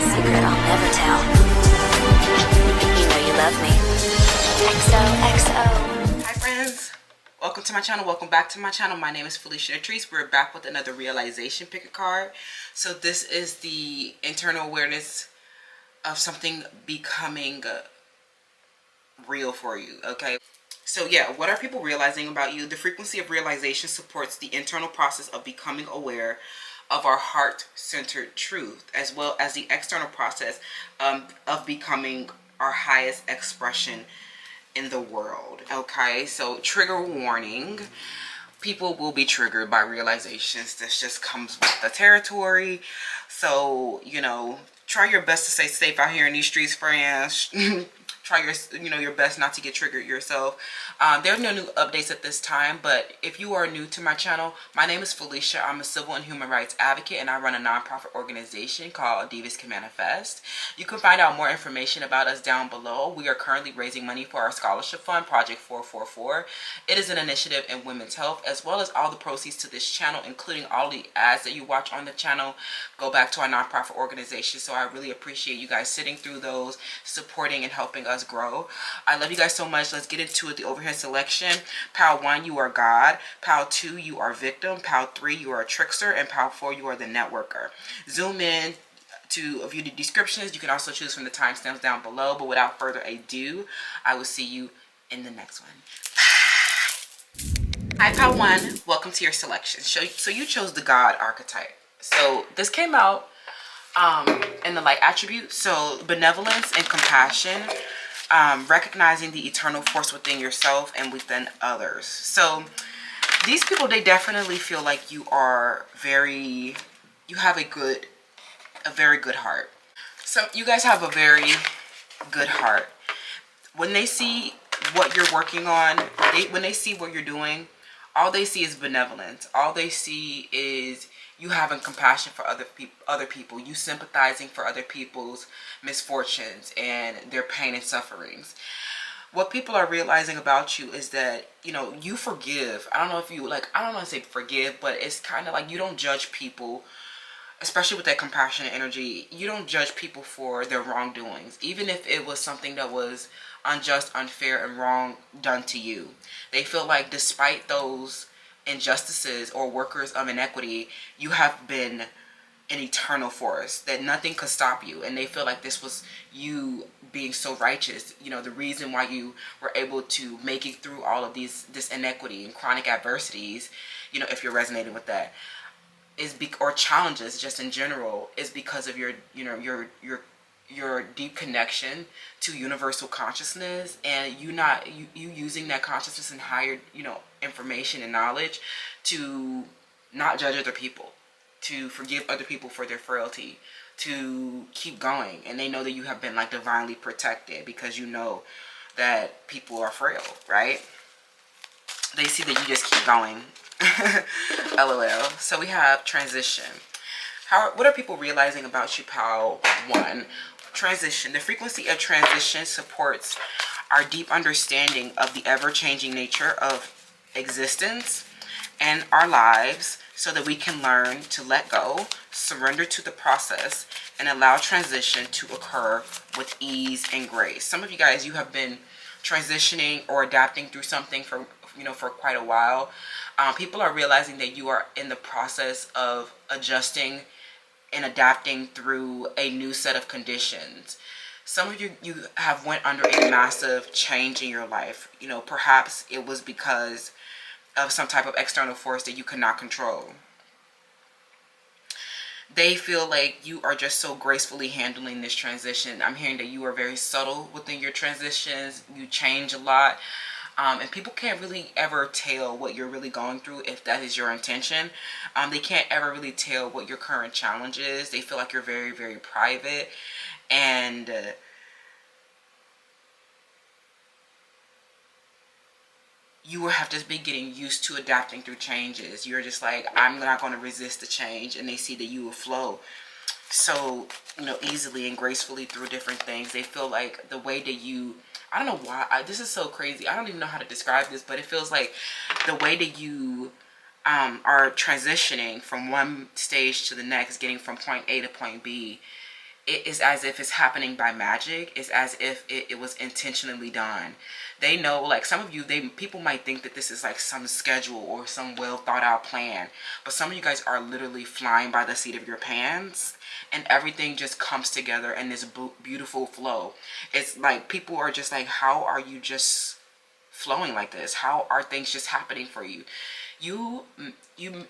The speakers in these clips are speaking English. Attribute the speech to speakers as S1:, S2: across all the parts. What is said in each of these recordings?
S1: secret I'll never tell. You know you love me. XOXO.
S2: Hi friends, welcome to my channel. Welcome back to my channel. My name is Felicia. We're back with another realization pick a card. So this is the internal awareness of something becoming real for you. Okay, so yeah, what are people realizing about you? The frequency of realization supports the internal process of becoming aware of our heart-centered truth, as well as the external process of becoming our highest expression in the world. Okay, so trigger warning: people will be triggered by realizations. This just comes with the territory. So, you know, try your best to stay safe out here in these streets, friends. Try your best not to get triggered yourself. There are no new updates at this time, but if you are new to my channel, my name is Felicia. I'm a civil and human rights advocate, and I run a nonprofit organization called Divas Can Manifest. You can find out more information about us down below. We are currently raising money for our scholarship fund, Project 444. It is an initiative in women's health, as well as all the proceeds to this channel, including all the ads that you watch on the channel, go back to our nonprofit organization. So I really appreciate you guys sitting through those, supporting and helping us grow. I love you guys so much. Let's get into it. The overhead selection: pile 1, you are God; pile 2, you are victim; pile 3, you are a trickster; and pile 4, you are the networker. Zoom in to view the descriptions. You can also choose from the timestamps down below, but without further ado, I will see you in the next one. Hi pile 1, welcome to your selection. So you chose the God archetype. So this came out in the light attribute. So benevolence and compassion, recognizing the eternal force within yourself and within others. So these people, they definitely feel like you have a very good heart. So you guys have a very good heart. When they see what you're working on, when they see what you're doing, all they see is benevolence. All they see is you having compassion for other people, you sympathizing for other people's misfortunes and their pain and sufferings. What people are realizing about you is that, you know, you forgive. I don't know if you I don't want to say forgive, but it's kind of like you don't judge people, especially with that compassionate energy. You don't judge people for their wrongdoings, even if it was something that was unjust, unfair, and wrong done to you. They feel like despite those injustices or workers of inequity, you have been an eternal force, that nothing could stop you. And they feel like this was you being so righteous. You know, the reason why you were able to make it through all of this inequity and chronic adversities, you know, if you're resonating with that, or challenges just in general, is because of your deep connection to universal consciousness, and you using that consciousness and higher, information and knowledge to not judge other people, to forgive other people for their frailty, to keep going. And they know that you have been like divinely protected because you know that people are frail, right? They see that you just keep going. LOL. So we have transition. What are people realizing about you, pal 1? Transition. The frequency of transition supports our deep understanding of the ever-changing nature of existence and our lives, so that we can learn to let go, surrender to the process, and allow transition to occur with ease and grace. Some of you guys, you have been transitioning or adapting through something for quite a while. People are realizing that you are in the process of adjusting and adapting through a new set of conditions. Some of you have went under a massive change in your life. You know, perhaps it was because of some type of external force that you could not control. They feel like you are just so gracefully handling this transition. I'm hearing that you are very subtle within your transitions. You change a lot. And people can't really ever tell what you're really going through if that is your intention. They can't ever really tell what your current challenge is. They feel like you're very, very private. And you will have to be getting used to adapting through changes. You're just like, I'm not going to resist the change. And they see that you will flow so, easily and gracefully through different things. They feel like the way that you, I don't know why, this is so crazy. I don't even know how to describe this, but it feels like the way that you are transitioning from one stage to the next, getting from point A to point B, it is as if it's happening by magic. It's as if it was intentionally done. They know, like some of you, people might think that this is like some schedule or some well thought out plan, but some of you guys are literally flying by the seat of your pants, and everything just comes together in this beautiful flow. It's like people are just like, how are you just flowing like this? How are things just happening for you? You you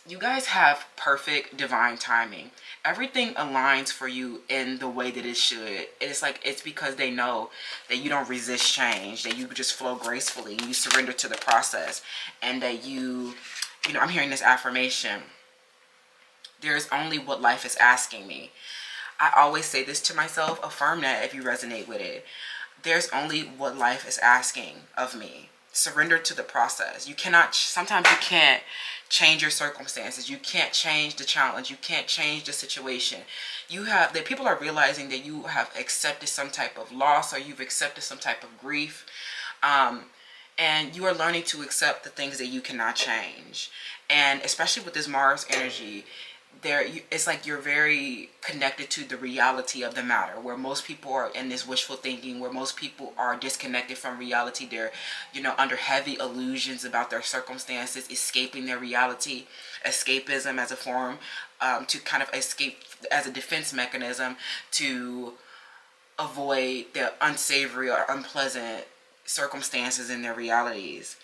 S2: you guys have perfect divine timing. Everything aligns for you in the way that it should. It's like, it's because they know that you don't resist change, that you just flow gracefully, you surrender to the process, and that you know, I'm hearing this affirmation: there's only what life is asking me. I always say this to myself, affirm that if you resonate with it. There's only what life is asking of me. Surrender to the process. You cannot, sometimes you can't change your circumstances. You can't change the challenge. You can't change the situation. You have, that people are realizing that you have accepted some type of loss, or you've accepted some type of grief. And you are learning to accept the things that you cannot change. And especially with this Mars energy, it's like you're very connected to the reality of the matter, where most people are in this wishful thinking, where most people are disconnected from reality. They're, you know, under heavy illusions about their circumstances, escaping their reality. Escapism as a form, to kind of escape as a defense mechanism to avoid the unsavory or unpleasant circumstances in their realities.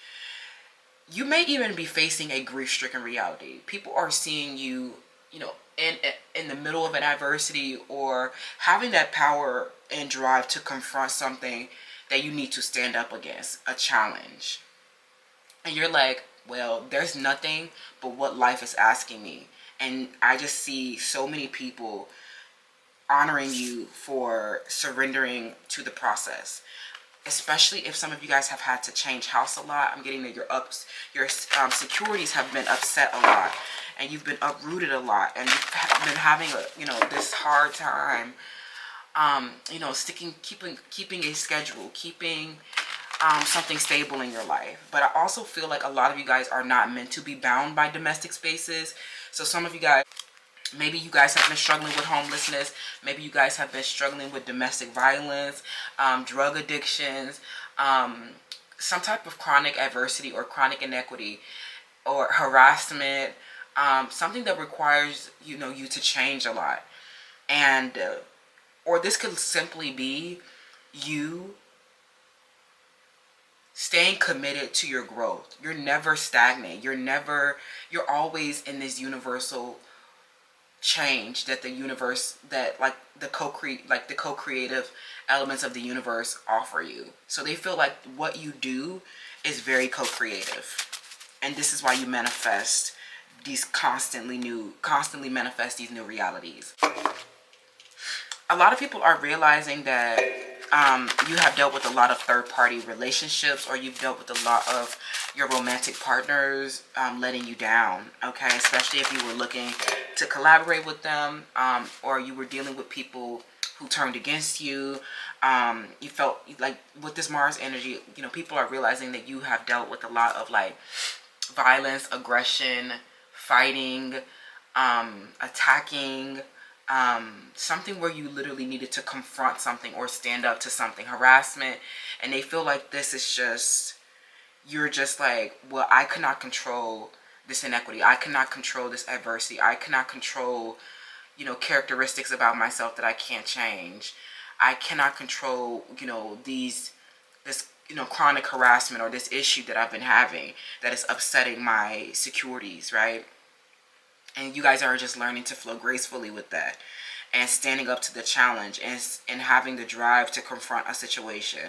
S2: You may even be facing a grief-stricken reality. People are seeing you, you know, in the middle of an adversity, or having that power and drive to confront something that you need to stand up against, a challenge. And you're like, well, there's nothing but what life is asking me. And I just see so many people honoring you for surrendering to the process. Especially if some of you guys have had to change house a lot. I'm getting that your securities have been upset a lot, and you've been uprooted a lot, and you've been having a, you know, this hard time, you know, keeping a schedule, keeping something stable in your life. But I also feel like a lot of you guys are not meant to be bound by domestic spaces. So some of you guys, maybe you guys have been struggling with homelessness. Maybe you guys have been struggling with domestic violence, drug addictions, some type of chronic adversity or chronic inequity or harassment, something that requires, you know, you to change a lot. And, or this could simply be you staying committed to your growth. You're never stagnant. You're always in this universal change that the universe, that like the co-creative elements of the universe offer you. So they feel like what you do is very co-creative, and this is why you manifest these constantly manifest these new realities. A lot of people are realizing that you have dealt with a lot of third-party relationships, or you've dealt with a lot of your romantic partners letting you down, okay? Especially if you were looking to collaborate with them, or you were dealing with people who turned against you. You felt like with this Mars energy, you know, people are realizing that you have dealt with a lot of like violence, aggression, fighting, attacking, something where you literally needed to confront something or stand up to something, harassment. And they feel like this is just, you're just like, well, I cannot control this inequity. I cannot control this adversity. I cannot control, you know, characteristics about myself that I can't change. I cannot control, you know, this, you know, chronic harassment or this issue that I've been having that is upsetting my securities, right? And you guys are just learning to flow gracefully with that, and standing up to the challenge, and having the drive to confront a situation.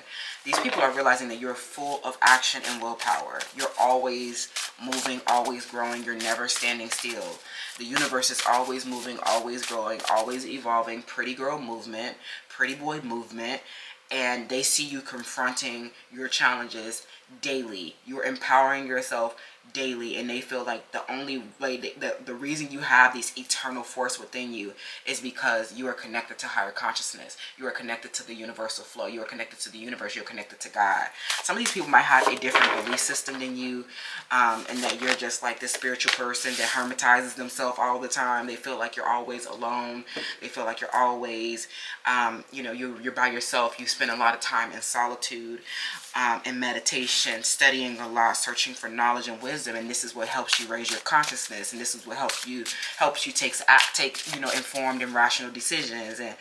S2: These people are realizing that you're full of action and willpower. You're always moving, always growing. You're never standing still. The universe is always moving, always growing, always evolving. Pretty girl movement, pretty boy movement. And they see you confronting your challenges daily. You're empowering yourself daily, and they feel like the only way the reason you have this eternal force within you is because you are connected to higher consciousness, you are connected to the universal flow, you are connected to the universe, you're connected to God. Some of these people might have a different belief system than you, and that you're just like this spiritual person that hermetizes themselves all the time. They feel like you're always alone, they feel like you're always you're by yourself. You spend a lot of time in solitude, in meditation, studying a lot, searching for knowledge and wisdom, and this is what helps you raise your consciousness, and this is what helps you take informed and rational decisions. And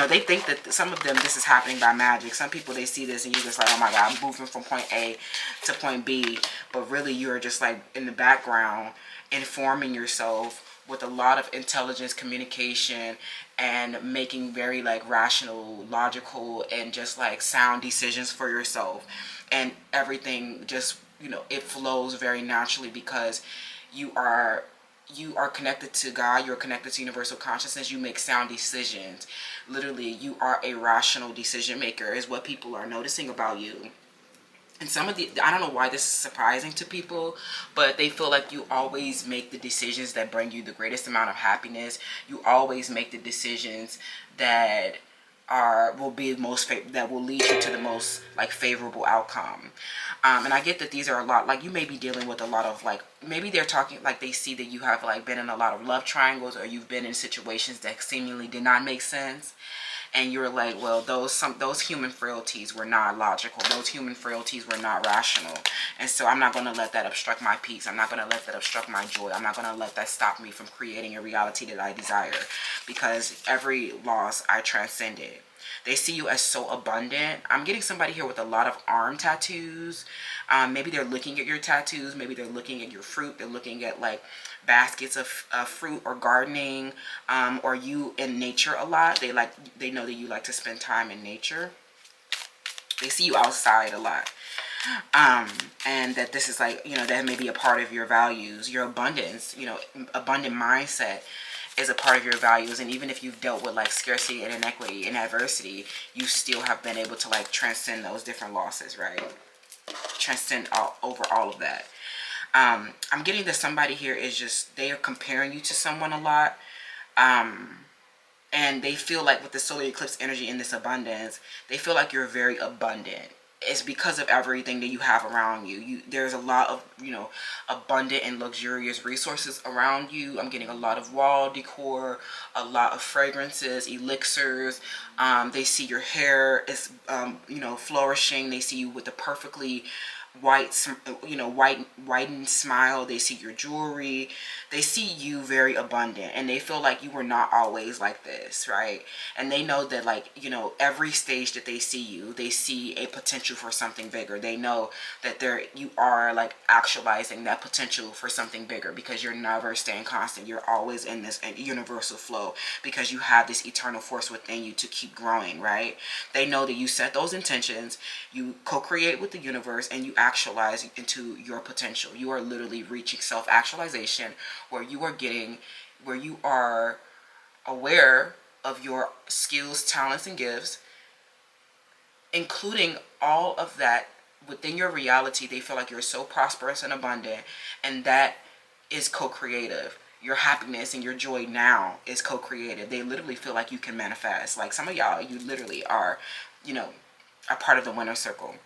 S2: they think that some of them, this is happening by magic. Some people, they see this and you're just like, oh my God, I'm moving from point A to point B, but really you're just like in the background informing yourself with a lot of intelligence, communication, and making very like rational, logical, and just like sound decisions for yourself. And everything just, it flows very naturally because you are connected to God, you're connected to universal consciousness, you make sound decisions. Literally, you are a rational decision maker is what people are noticing about you. And some of I don't know why this is surprising to people, but they feel like you always make the decisions that bring you the greatest amount of happiness. You always make the decisions that will lead you to the most like favorable outcome. And I get that these are a lot, like you may be dealing with a lot of like, maybe they're talking like they see that you have like been in a lot of love triangles, or you've been in situations that seemingly did not make sense. And you're like, well, those human frailties were not logical. Those human frailties were not rational. And so I'm not going to let that obstruct my peace. I'm not going to let that obstruct my joy. I'm not going to let that stop me from creating a reality that I desire. Because every loss I transcended. They see you as so abundant. I'm getting somebody here with a lot of arm tattoos. Maybe they're looking at your tattoos. Maybe they're looking at your fruit. They're looking at like baskets of fruit or gardening, or you in nature a lot. They know that you like to spend time in nature. They see you outside a lot, and that this is like, that may be a part of your values, your abundance. Abundant mindset is a part of your values. And even if you've dealt with like scarcity and inequity and adversity, you still have been able to like transcend those different losses, right? Transcend over all of that. I'm getting that somebody here is just, they are comparing you to someone a lot. And they feel like with the solar eclipse energy in this abundance, they feel like you're very abundant. It's because of everything that you have around you. There's a lot of, abundant and luxurious resources around you. I'm getting a lot of wall decor, a lot of fragrances, elixirs. They see your hair is, flourishing. They see you with a perfectly whitened smile. They see your jewelry. They see you very abundant, and they feel like you were not always like this, right? And they know that, like, every stage that they see you, they see a potential for something bigger. They know that you are like actualizing that potential for something bigger, because you're never staying constant. You're always in this universal flow, because you have this eternal force within you to keep growing, right? They know that you set those intentions, you co-create with the universe, and you actualize into your potential. You are literally reaching self-actualization, where you are aware of your skills, talents, and gifts, including all of that within your reality. They feel like you're so prosperous and abundant, and that is co-creative. Your happiness and your joy now is co-creative. They literally feel like you can manifest. Like some of y'all, you literally are, a part of the winner circle,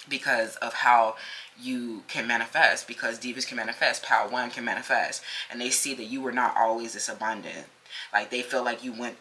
S2: because of how you can manifest, because divas can manifest, power one can manifest. And they see that you were not always this abundant. Like they feel like you went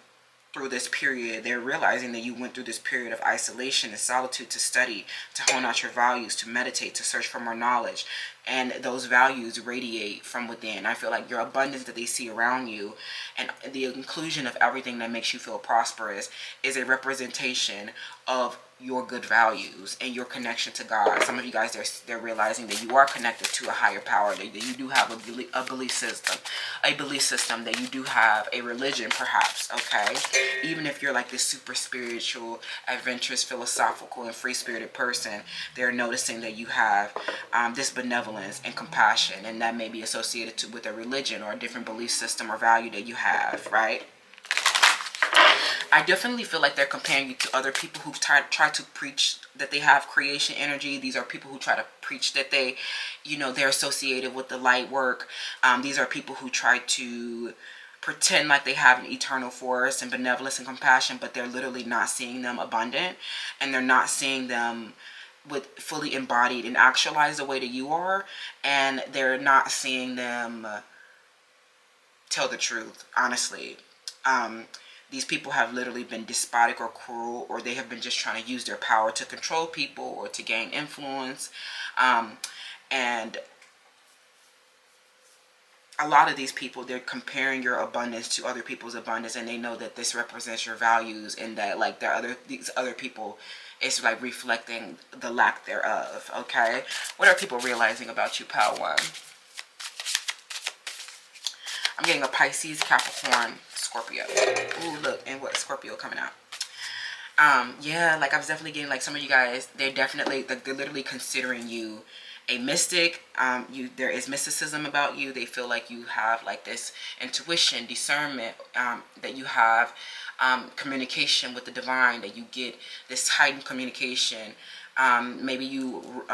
S2: through this period, they're realizing that you went through this period of isolation and solitude to study, to hone out your values, to meditate, to search for more knowledge. And those values radiate from within. I feel like your abundance that they see around you, and the inclusion of everything that makes you feel prosperous, is a representation of your good values and your connection to God. Some of you guys, they're realizing that you are connected to a higher power, that you do have a belief system, that you do have a religion, perhaps, okay? Even if you're like this super spiritual, adventurous, philosophical, and free-spirited person, they're noticing that you have this benevolence and compassion, and that may be associated with a religion or a different belief system or value that you have, right? I definitely feel like they're comparing you to other people who try to preach that they have creation energy. These are people who try to preach that they, they're associated with the light work. These are people who try to pretend like they have an eternal force and benevolence and compassion, but they're literally not seeing them abundant, and they're not seeing them with fully embodied and actualized the way that you are, and they're not seeing them tell the truth, honestly. These people have literally been despotic or cruel, or they have been just trying to use their power to control people or to gain influence. And a lot of these people, they're comparing your abundance to other people's abundance, and they know that this represents your values, and that like these other people, it's like reflecting the lack thereof. Okay, what are people realizing about you, Pile One? I'm getting a Pisces, Capricorn, Scorpio. Ooh, look, and what Scorpio coming out. Yeah, like I was definitely getting like some of you guys, they're literally considering you a mystic. There is mysticism about you. They feel like you have like this intuition, discernment, that you have communication with the divine, that you get this heightened communication. Maybe you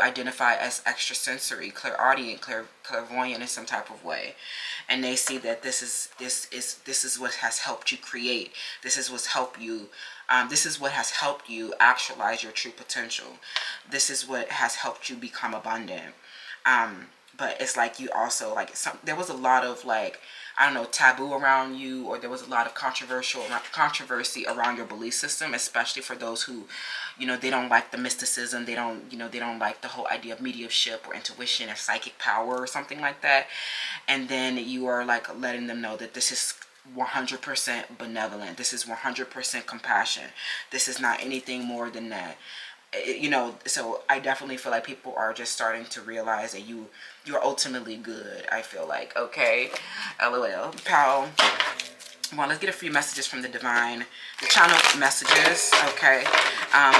S2: identify as extrasensory, clairaudient, clairvoyant in some type of way, and they see that this is what has helped you create. This is what's helped you. This is what has helped you actualize your true potential. This is what has helped you become abundant. But it's like you also like there was a lot of like, I don't know, taboo around you, or there was a lot of controversy around your belief system, especially for those who, they don't like the mysticism. They don't like the whole idea of mediumship or intuition or psychic power or something like that. And then you are like letting them know that this is 100% benevolent. This is 100% compassion. This is not anything more than that. So I definitely feel like people are just starting to realize that you're ultimately good. I feel like, okay, LOL, pal. Well, let's get a few messages from the divine, the channel messages, okay,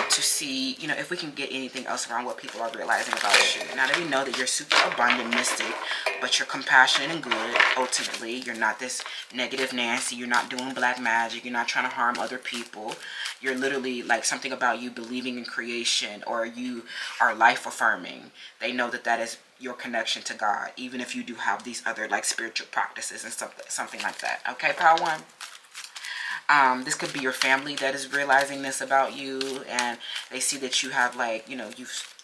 S2: to see, if we can get anything else around what people are realizing about you. Now that we know that you're super abundant mystic, but you're compassionate and good, ultimately. You're not this negative Nancy. You're not doing black magic. You're not trying to harm other people. You're literally like something about you believing in creation, or you are life affirming. They know that that is your connection to God, even if you do have these other like spiritual practices and something like that. Okay, Power One. This could be your family that is realizing this about you, and they see that you have like, you've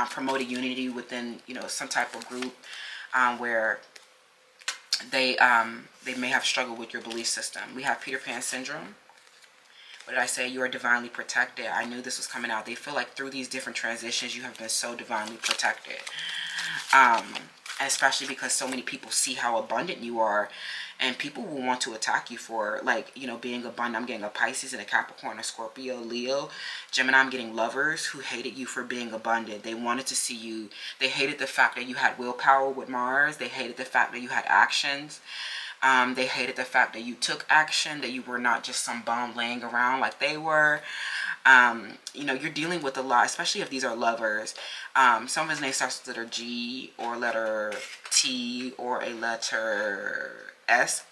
S2: promoted unity within, some type of group where they may have struggled with your belief system. We have Peter Pan syndrome. What did I say? You are divinely protected. I knew this was coming out. They feel like through these different transitions, you have been so divinely protected. Especially because so many people see how abundant you are, and people will want to attack you for like, being abundant. I'm getting a Pisces and a Capricorn, a Scorpio, Leo, Gemini. I'm getting lovers who hated you for being abundant. They wanted to see you. They hated the fact that you had willpower with Mars. They hated the fact that you had actions. They hated the fact that you took action, that you were not just some bum laying around like they were. You're dealing with a lot, especially if these are lovers. Some of his name starts with letter G or letter T or a letter S.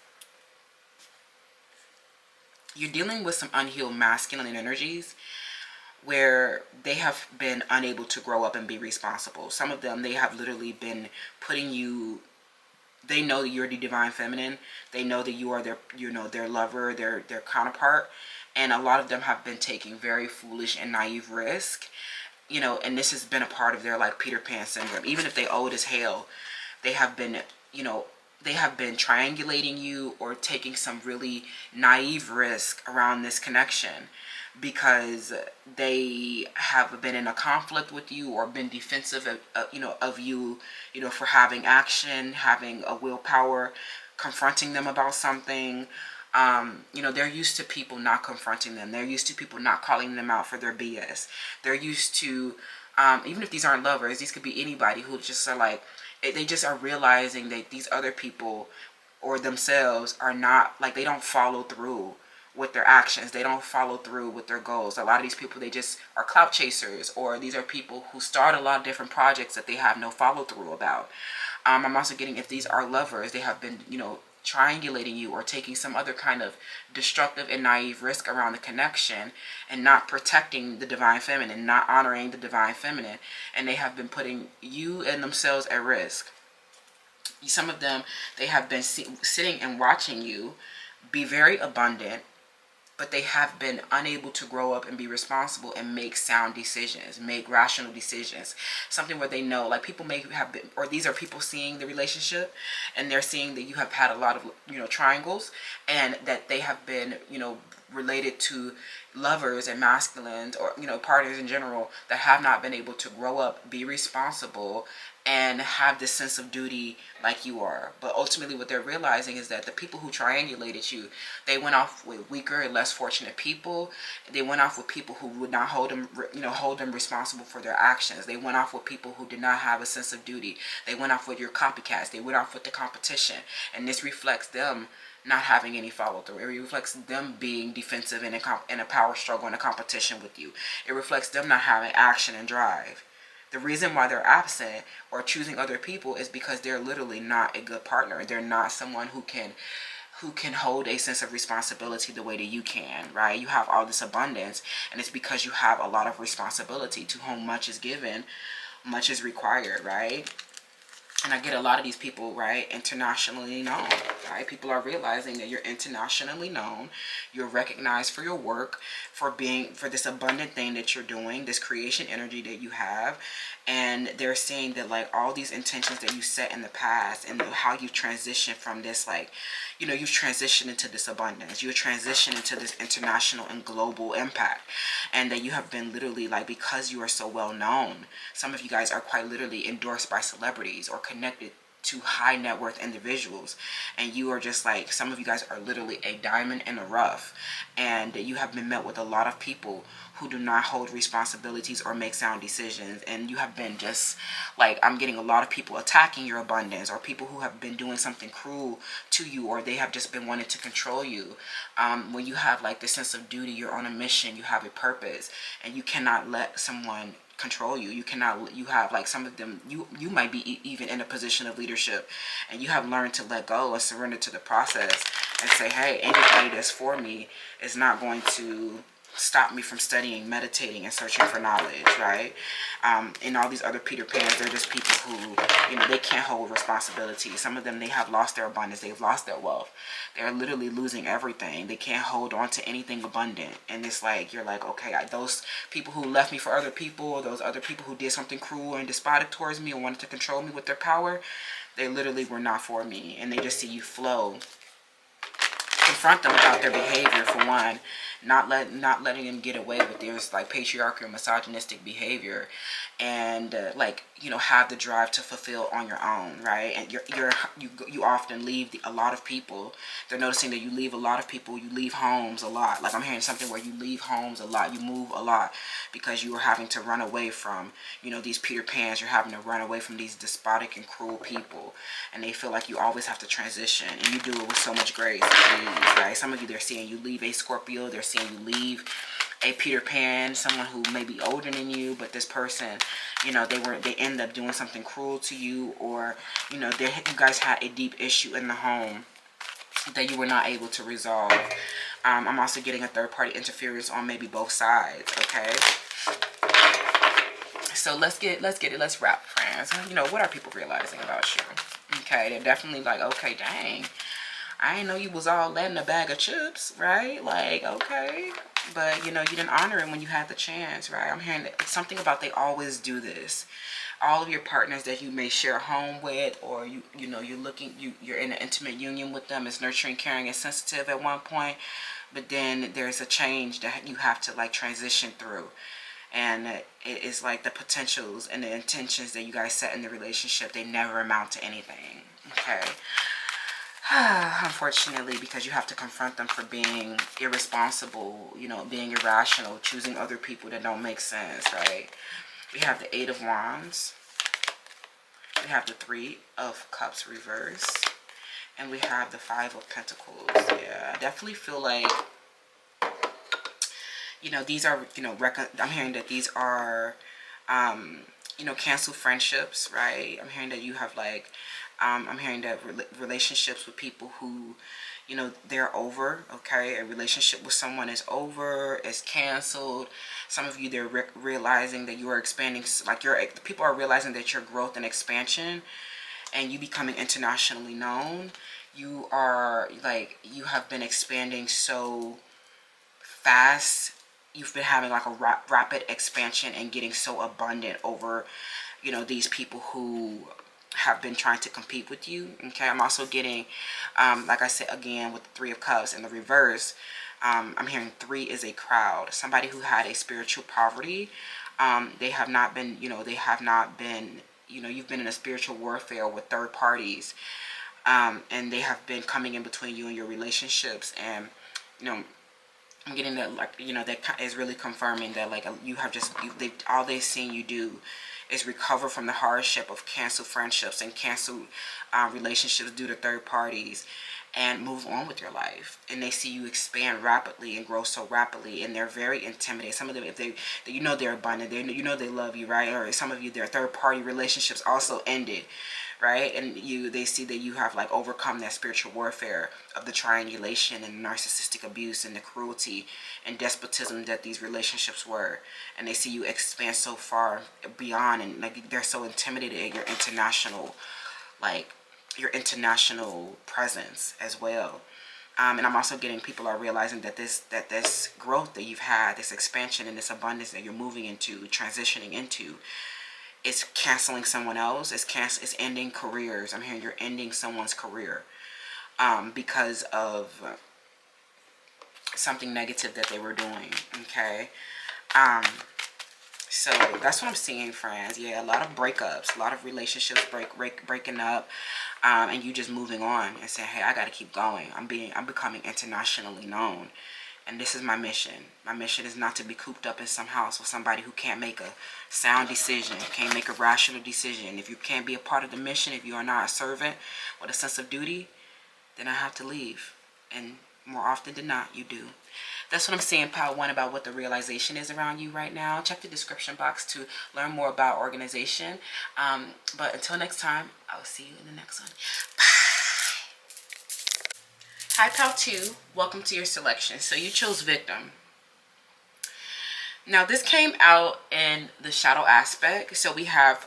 S2: You're dealing with some unhealed masculine energies where they have been unable to grow up and be responsible. Some of them, they have literally been putting you. They know that you're the divine feminine. They know that you are their lover, their counterpart. And a lot of them have been taking very foolish and naive risk, and this has been a part of their like Peter Pan syndrome. Even if they old as hell, they have been, triangulating you or taking some really naive risk around this connection, because they have been in a conflict with you or been defensive of you, for having action, having a willpower, confronting them about something. They're used to people not confronting them. They're used to people not calling them out for their BS. They're used to, even if these aren't lovers, these could be anybody who just are like, they just are realizing that these other people or themselves are not, like, they don't follow through with their actions. They don't follow through with their goals. A lot of these people, they just are clout chasers, or these are people who start a lot of different projects that they have no follow through about. I'm also getting, if these are lovers, they have been, triangulating you or taking some other kind of destructive and naive risk around the connection and not protecting the divine feminine, not honoring the divine feminine, and they have been putting you and themselves at risk. Some of them, they have been sitting and watching you be very abundant, but they have been unable to grow up and be responsible and make sound decisions, make rational decisions. Something where they know, like, people may have been, or these are people seeing the relationship and they're seeing that you have had a lot of, triangles, and that they have been, related to lovers and masculines, or, partners in general, that have not been able to grow up, be responsible, and have this sense of duty like you are. But ultimately what they're realizing is that the people who triangulated you, they went off with weaker and less fortunate people. They went off with people who would not hold them responsible for their actions. They went off with people who did not have a sense of duty. They went off with your copycats. They went off with the competition. And this reflects them not having any follow through. It reflects them being defensive in a power struggle and a competition with you. It reflects them not having action and drive. The reason why they're absent or choosing other people is because they're literally not a good partner. They're not someone who can hold a sense of responsibility the way that you can, right? You have all this abundance, and it's because you have a lot of responsibility. To whom much is given, much is required, right? And I get a lot of these people, right, internationally known, right? People are realizing that you're internationally known. You're recognized for your work, for this abundant thing that you're doing, this creation energy that you have. And they're seeing that, like, all these intentions that you set in the past and how you transition from this, like, you've transitioned into this abundance. You've transitioned into this international and global impact. And that you have been literally, like, because you are so well known, some of you guys are quite literally endorsed by celebrities or connected to high net worth individuals, and you are just like, some of you guys are literally a diamond in the rough, and you have been met with a lot of people who do not hold responsibilities or make sound decisions. And you have been just like, I'm getting a lot of people attacking your abundance, or people who have been doing something cruel to you, or they have just been wanting to control you. When you have like this sense of duty, you're on a mission, you have a purpose, and you cannot let someone control you. You have, like, some of them, you might be even in a position of leadership, and you have learned to let go and surrender to the process and say, hey, anybody that's for me is not going to stop me from studying, meditating, and searching for knowledge, right? And all these other Peter Pans, they're just people who, they can't hold responsibility. Some of them, they have lost their abundance. They've lost their wealth. They're literally losing everything. They can't hold on to anything abundant. And it's like, you're like, okay, those people who left me for other people, or those other people who did something cruel and despotic towards me and wanted to control me with their power, they literally were not for me. And they just see you flow. Confront them about their behavior, for one. Not letting them get away with their, like, patriarchal, misogynistic behavior, and have the drive to fulfill on your own, right? And you often leave a lot of people. They're noticing that you leave a lot of people. You leave homes a lot. Like, I'm hearing something where you leave homes a lot. You move a lot because you are having to run away from, these Peter Pans. You're having to run away from these despotic and cruel people, and they feel like you always have to transition, and you do it with so much grace, right? Some of you, they're seeing you leave a Scorpio. They're seeing you leave a Peter Pan, someone who may be older than you, but this person, they end up doing something cruel to you, or you guys had a deep issue in the home that you were not able to resolve. I'm also getting a third-party interference on maybe both sides. Okay, so let's wrap, friends. What are people realizing about you? Okay, they're definitely like, okay, dang, I didn't know you was all that in a bag of chips, right? Like, okay. But, you didn't honor it when you had the chance, right? I'm hearing that it's something about they always do this. All of your partners that you may share a home with, or you're in an intimate union with them, is nurturing, caring, and sensitive at one point. But then there's a change that you have to, like, transition through. And it is like the potentials and the intentions that you guys set in the relationship, they never amount to anything, okay? Unfortunately, because you have to confront them for being irresponsible, being irrational, choosing other people that don't make sense, right? We have the Eight of Wands. We have the Three of Cups reverse. And we have the Five of Pentacles. Yeah, I definitely feel like, these are, I'm hearing that these are you know, cancel friendships, right? I'm hearing that you have like, I'm hearing that relationships with people who, you know, they're over, okay? A relationship with someone is over, is canceled. Some of you, they're realizing that you are expanding, like people are realizing that your growth and expansion and you becoming internationally known, you are like, you have been expanding so fast. You've been having like a rapid expansion and getting so abundant over, you know, these people who have been trying to compete with you. Okay, I'm also getting, like I said again, with the Three of Cups in the reverse, I'm hearing 3 is a crowd. Somebody who had a spiritual poverty. They have not been, you know, they have not been, you know, you've been in a spiritual warfare with third parties, and they have been coming in between you and your relationships. And, you know, I'm getting that, like, you know, that is really confirming that, like, you have just, all they've seen you do is recover from the hardship of canceled friendships and canceled relationships due to third parties, and move on with your life. And they see you expand rapidly and grow so rapidly, and they're very intimidated. Some of them, if they, you know, they're abundant, they, you know, they love you, right? Or some of you, their third party relationships also ended, right? And they see that you have like overcome that spiritual warfare of the triangulation and narcissistic abuse and the cruelty and despotism that these relationships were. And they see you expand so far beyond, and like they're so intimidated at your international, like your international presence as well. And I'm also getting people are realizing that this growth that you've had, this expansion and this abundance that you're moving into, transitioning into, it's canceling someone else. It's ending careers. I'm hearing you're ending someone's career because of something negative that they were doing. Okay. So that's what I'm seeing, friends. Yeah, a lot of breakups, a lot of relationships breaking up, and you just moving on and saying, hey, I got to keep going. I'm becoming internationally known. And this is my mission. My mission is not to be cooped up in some house with somebody who can't make a sound decision, can't make a rational decision. If you can't be a part of the mission, if you are not a servant with a sense of duty, then I have to leave. And more often than not, you do. That's what I'm saying, Pile 1, about what the realization is around you right now. Check the description box to learn more about organization. But until next time, I'll see you in the next one. Hi, Pal 2. Welcome to your selection. So you chose victim. Now this came out in the shadow aspect. So we have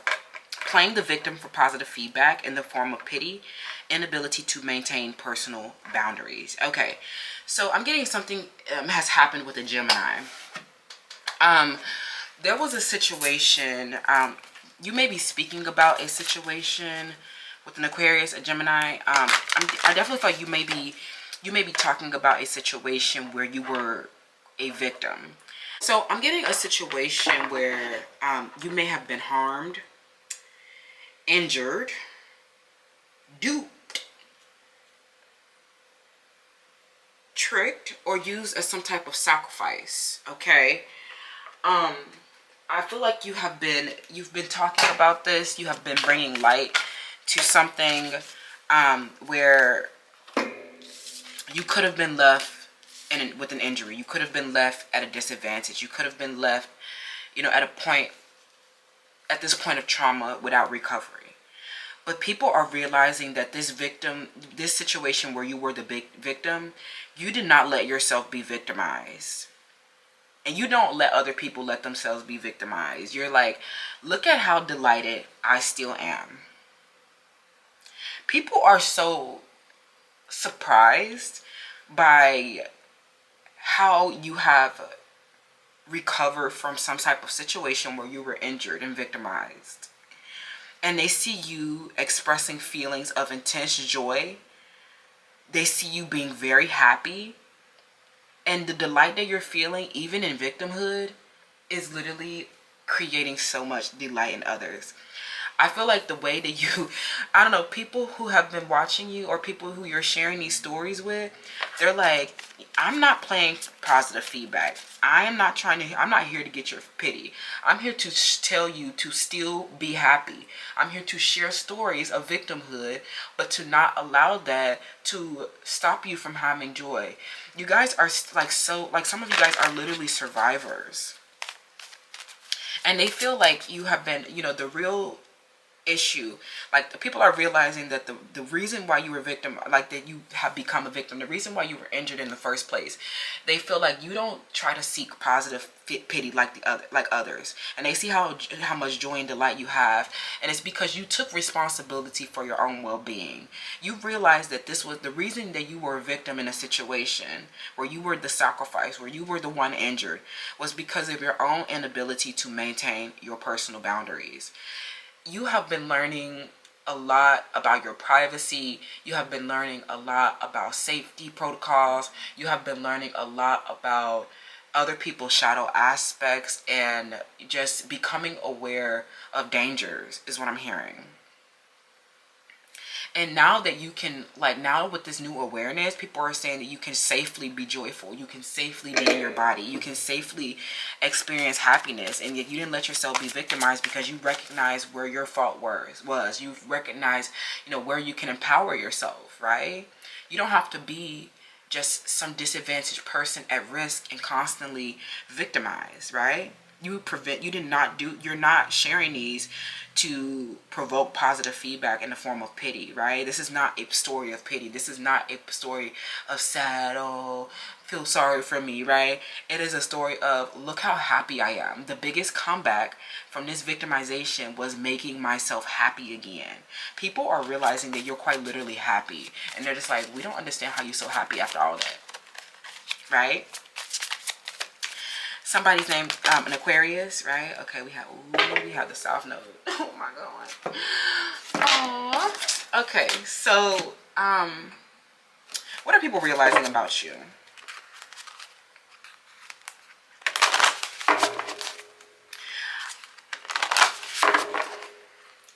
S2: playing the victim for positive feedback in the form of pity, inability to maintain personal boundaries. Okay, so I'm getting something has happened with a Gemini. There was a situation. You may be speaking about a situation with an Aquarius, a Gemini. I definitely thought you may be talking about a situation where you were a victim. So I'm getting a situation where you may have been harmed, injured, duped, tricked, or used as some type of sacrifice. Okay. I feel like you've been talking about this. You have been bringing light to something where you could have been left with an injury. You could have been left at a disadvantage. You could have been left, you know, at this point of trauma without recovery. But people are realizing that this situation where you were the big victim, you did not let yourself be victimized. And you don't let other people let themselves be victimized. You're like, look at how delighted I still am. People are so surprised by how you have recovered from some type of situation where you were injured and victimized. And they see you expressing feelings of intense joy. They see you being very happy. And the delight that you're feeling, even in victimhood, is literally creating so much delight in others. I feel like the way that you, I don't know, people who have been watching you or people who you're sharing these stories with, they're like, I'm not playing positive feedback. I'm not here to get your pity. I'm here to tell you to still be happy. I'm here to share stories of victimhood, but to not allow that to stop you from having joy. You guys are like some of you guys are literally survivors. And they feel like you have been, you know, the real issue, like the people are realizing that the reason why you were victim, like that you have become a victim, the reason why you were injured in the first place, they feel like you don't try to seek positive pity like others, and they see how much joy and delight you have, and it's because you took responsibility for your own well-being. You realize that this was the reason that you were a victim in a situation where you were the sacrifice, where you were the one injured, was because of your own inability to maintain your personal boundaries. You have been learning a lot about your privacy. You have been learning a lot about safety protocols. You have been learning a lot about other people's shadow aspects and just becoming aware of dangers is what I'm hearing. And now that you can, like, now with this new awareness, people are saying that you can safely be joyful. You can safely be in your body. You can safely experience happiness. And yet you didn't let yourself be victimized because you recognize where your fault was. You recognize, you know, where you can empower yourself, right? You don't have to be just some disadvantaged person at risk and constantly victimized, right? You're not sharing these to provoke positive feedback in the form of pity, right? This is not a story of pity. This is not a story of sad, oh, feel sorry for me, right? It is a story of, look how happy I am. The biggest comeback from this victimization was making myself happy again. People are realizing that you're quite literally happy, and they're just like, we don't understand how you're so happy after all that, right? Somebody's name, an Aquarius, right? Okay, we have the South Node. Oh my God. Aww. Okay, so what are people realizing about you?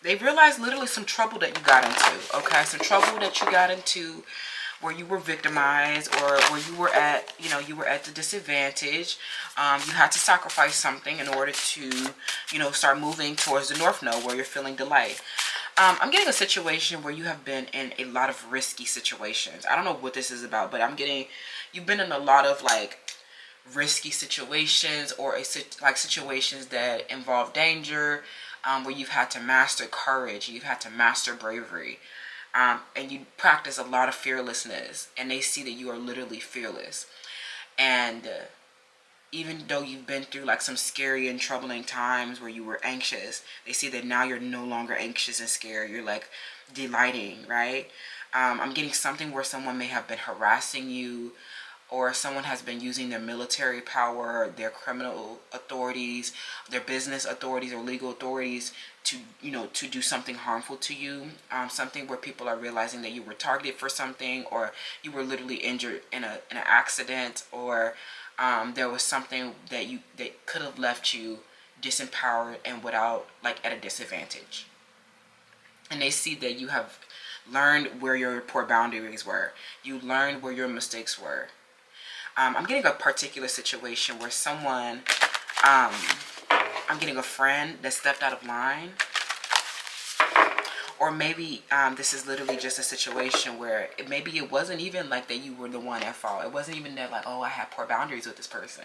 S2: They realized literally some trouble that you got into. Okay, some trouble that you got into where you were victimized, or where you were at, you know, you were at the disadvantage. You had to sacrifice something in order to, you know, start moving towards the North Node where you're feeling delight. I'm getting a situation where you have been in a lot of risky situations. I don't know what this is about, but I'm getting, you've been in a lot of like risky situations, or like situations that involve danger, where you've had to master courage, you've had to master bravery. And you practice a lot of fearlessness, and they see that you are literally fearless. And even though you've been through like some scary and troubling times where you were anxious, they see that now you're no longer anxious and scared. You're like delighting, right? I'm getting something where someone may have been harassing you, or someone has been using their military power, their criminal authorities, their business authorities or legal authorities to, you know, to do something harmful to you. Something where people are realizing that you were targeted for something, or you were literally injured in an accident, or there was something that could have left you disempowered and without, like, at a disadvantage. And they see that you have learned where your poor boundaries were. You learned where your mistakes were. I'm getting a particular situation where someone, I'm getting a friend that stepped out of line. Or maybe this is literally just a situation where maybe it wasn't even like that you were the one at fault. It wasn't even that like, oh, I had poor boundaries with this person.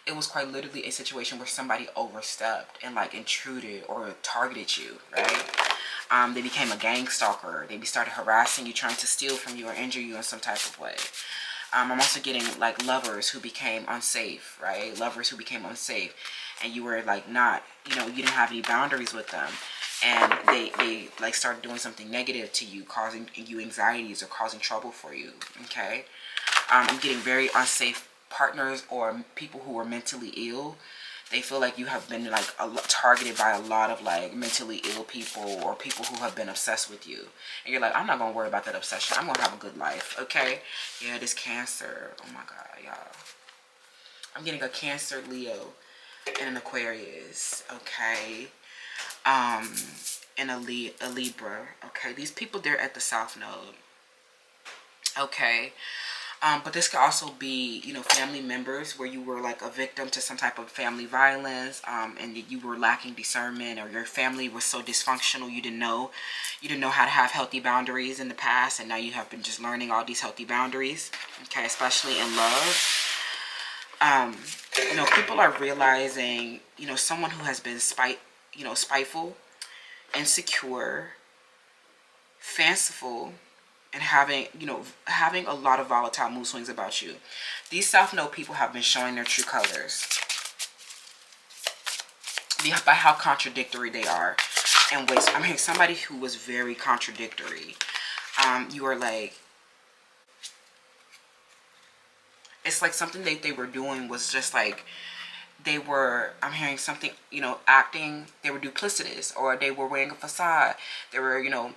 S2: It was quite literally a situation where somebody overstepped and like intruded or targeted you, right? They became a gang stalker. They started harassing you, trying to steal from you or injure you in some type of way. I'm also getting like lovers who became unsafe, right? Lovers who became unsafe, and you were like not, you know, you didn't have any boundaries with them, and they like started doing something negative to you, causing you anxieties or causing trouble for you. Okay, I'm getting very unsafe partners or people who are mentally ill. They feel like you have been like targeted by a lot of like mentally ill people, or people who have been obsessed with you. And you're like, I'm not going to worry about that obsession. I'm going to have a good life. Okay. Yeah, this Cancer. Oh my God, y'all. I'm getting a Cancer, Leo, and an Aquarius. Okay. And a Libra. Okay. These people, they're at the South Node. Okay. But this could also be, you know, family members where you were like a victim to some type of family violence, and you were lacking discernment, or your family was so dysfunctional you didn't know how to have healthy boundaries in the past, and now you have been just learning all these healthy boundaries. Okay, especially in love. You know, people are realizing, you know, someone who has been spiteful, insecure, fanciful, and having a lot of volatile mood swings about you. These South Node people have been showing their true colors by how contradictory they are. And ways, I'm hearing somebody who was very contradictory. You are like, it's like something that they were doing was just like, they were, I'm hearing something, you know, acting, they were duplicitous, or they were wearing a facade. They were, you know,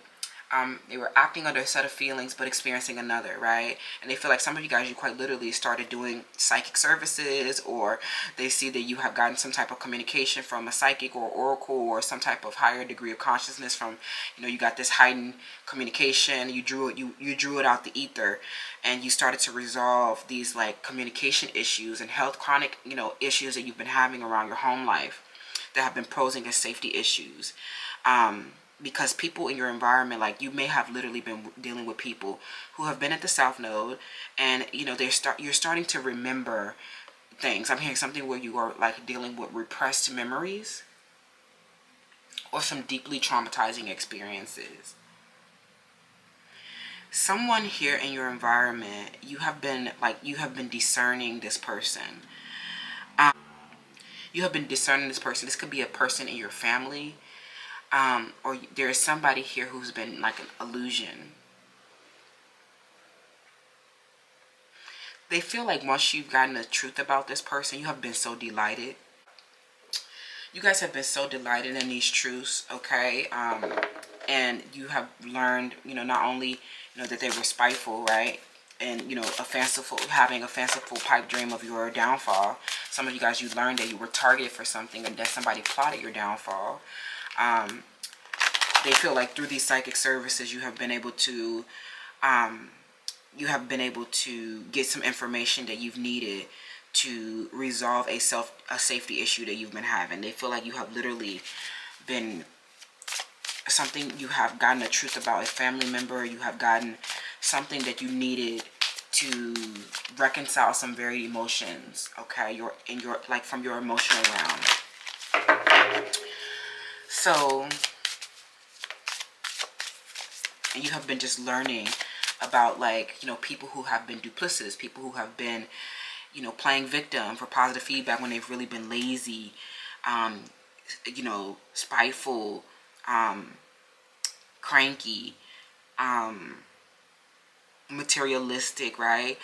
S2: they were acting under a set of feelings but experiencing another, right? And they feel like some of you guys, you quite literally started doing psychic services, or they see that you have gotten some type of communication from a psychic or oracle or some type of higher degree of consciousness from, you know, you got this heightened communication, you drew it out the ether, and you started to resolve these like communication issues and health chronic, you know, issues that you've been having around your home life that have been posing as safety issues. Because people in your environment, like you may have literally been dealing with people who have been at the South Node, and you know you're starting to remember things. I'm hearing something where you are like dealing with repressed memories or some deeply traumatizing experiences. Someone here in your environment, you have been discerning this person. You have been discerning this person. This could be a person in your family. Or there is somebody here who's been like an illusion. They feel like once you've gotten the truth about this person, you have been so delighted. You guys have been so delighted in these truths, okay? And you have learned, you know, not only, you know, that they were spiteful, right? And, you know, having a fanciful pipe dream of your downfall. Some of you guys, you learned that you were targeted for something and that somebody plotted your downfall. They feel like through these psychic services, you have been able to get some information that you've needed to resolve a safety issue that you've been having. They feel like you have literally been you have gotten the truth about a family member. You have gotten something that you needed to reconcile some varied emotions, okay? From your emotional realm. So, and you have been just learning about, like, you know, people who have been duplicitous, people who have been, you know, playing victim for positive feedback when they've really been lazy, you know, spiteful, cranky, materialistic, right?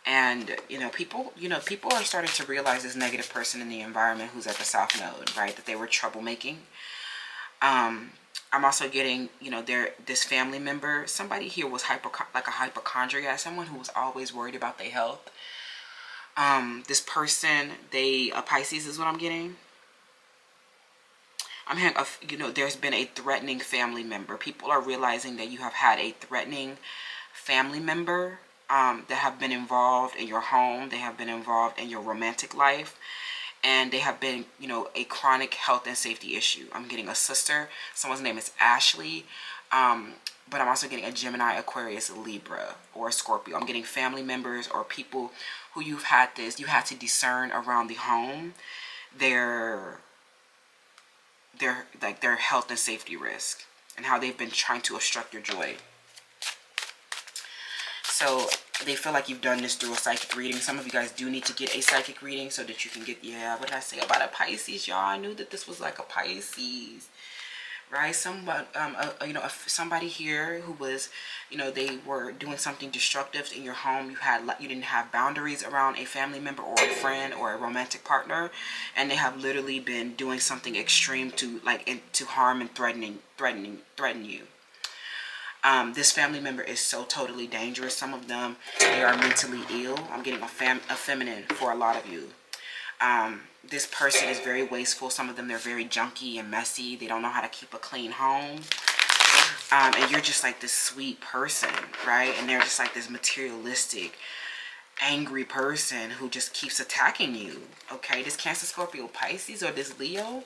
S2: And, you know, people are starting to realize this negative person in the environment who's at the South Node, right? That they were troublemaking. I'm also getting, you know, this family member, somebody here was like a hypochondriac, someone who was always worried about their health. This person, a Pisces is what I'm getting. I'm hearing, you know, there's been a threatening family member. People are realizing that you have had a threatening family member that have been involved in your home. They have been involved in your romantic life. And they have been, you know, a chronic health and safety issue. I'm getting a sister. Someone's name is Ashley. But I'm also getting a Gemini, Aquarius, Libra, or Scorpio. I'm getting family members or people who you had to discern around the home their health and safety risk and how they've been trying to obstruct your joy. So they feel like you've done this through a psychic reading. Some of you guys do need to get a psychic reading so that you can get, what did I say about a Pisces, y'all? I knew that this was like a Pisces, right? You know, somebody here who was, you know, they were doing something destructive in your home. You didn't have boundaries around a family member or a friend or a romantic partner, and they have literally been doing something extreme to harm and threaten you. This family member is so totally dangerous. Some of them, they are mentally ill. I'm getting a feminine for a lot of you. This person is very wasteful. Some of them, they're very junky and messy. They don't know how to keep a clean home. And you're just like this sweet person, right? And they're just like this materialistic, angry person who just keeps attacking you. Okay, this Cancer, Scorpio, Pisces, or this Leo,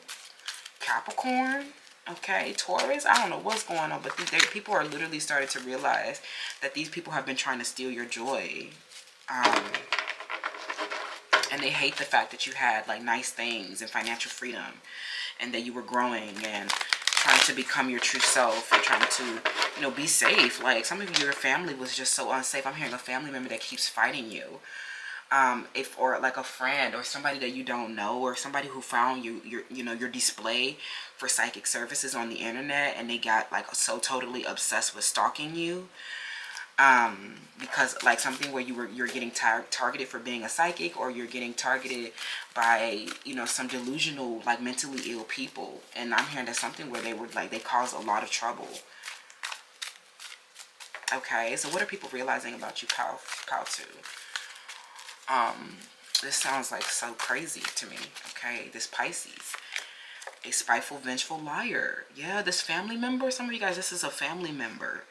S2: Capricorn, okay, Taurus. I don't know what's going on, but people are literally starting to realize that these people have been trying to steal your joy. And they hate the fact that you had like nice things and financial freedom, and that you were growing and trying to become your true self and trying to, you know, be safe. Like some of your family was just so unsafe. I'm hearing a family member that keeps fighting you. If, or like a friend or somebody that you don't know, or somebody who found your display for psychic services on the internet, and they got like so totally obsessed with stalking you. Because like something where you're getting targeted for being a psychic, or you're getting targeted by, you know, some delusional, like mentally ill people. And I'm hearing that something where they caused a lot of trouble. Okay, so what are people realizing about you, Pow 2? This sounds like so crazy to me. Okay, this Pisces, a spiteful, vengeful liar. Yeah, this family member, some of you guys, this is a family member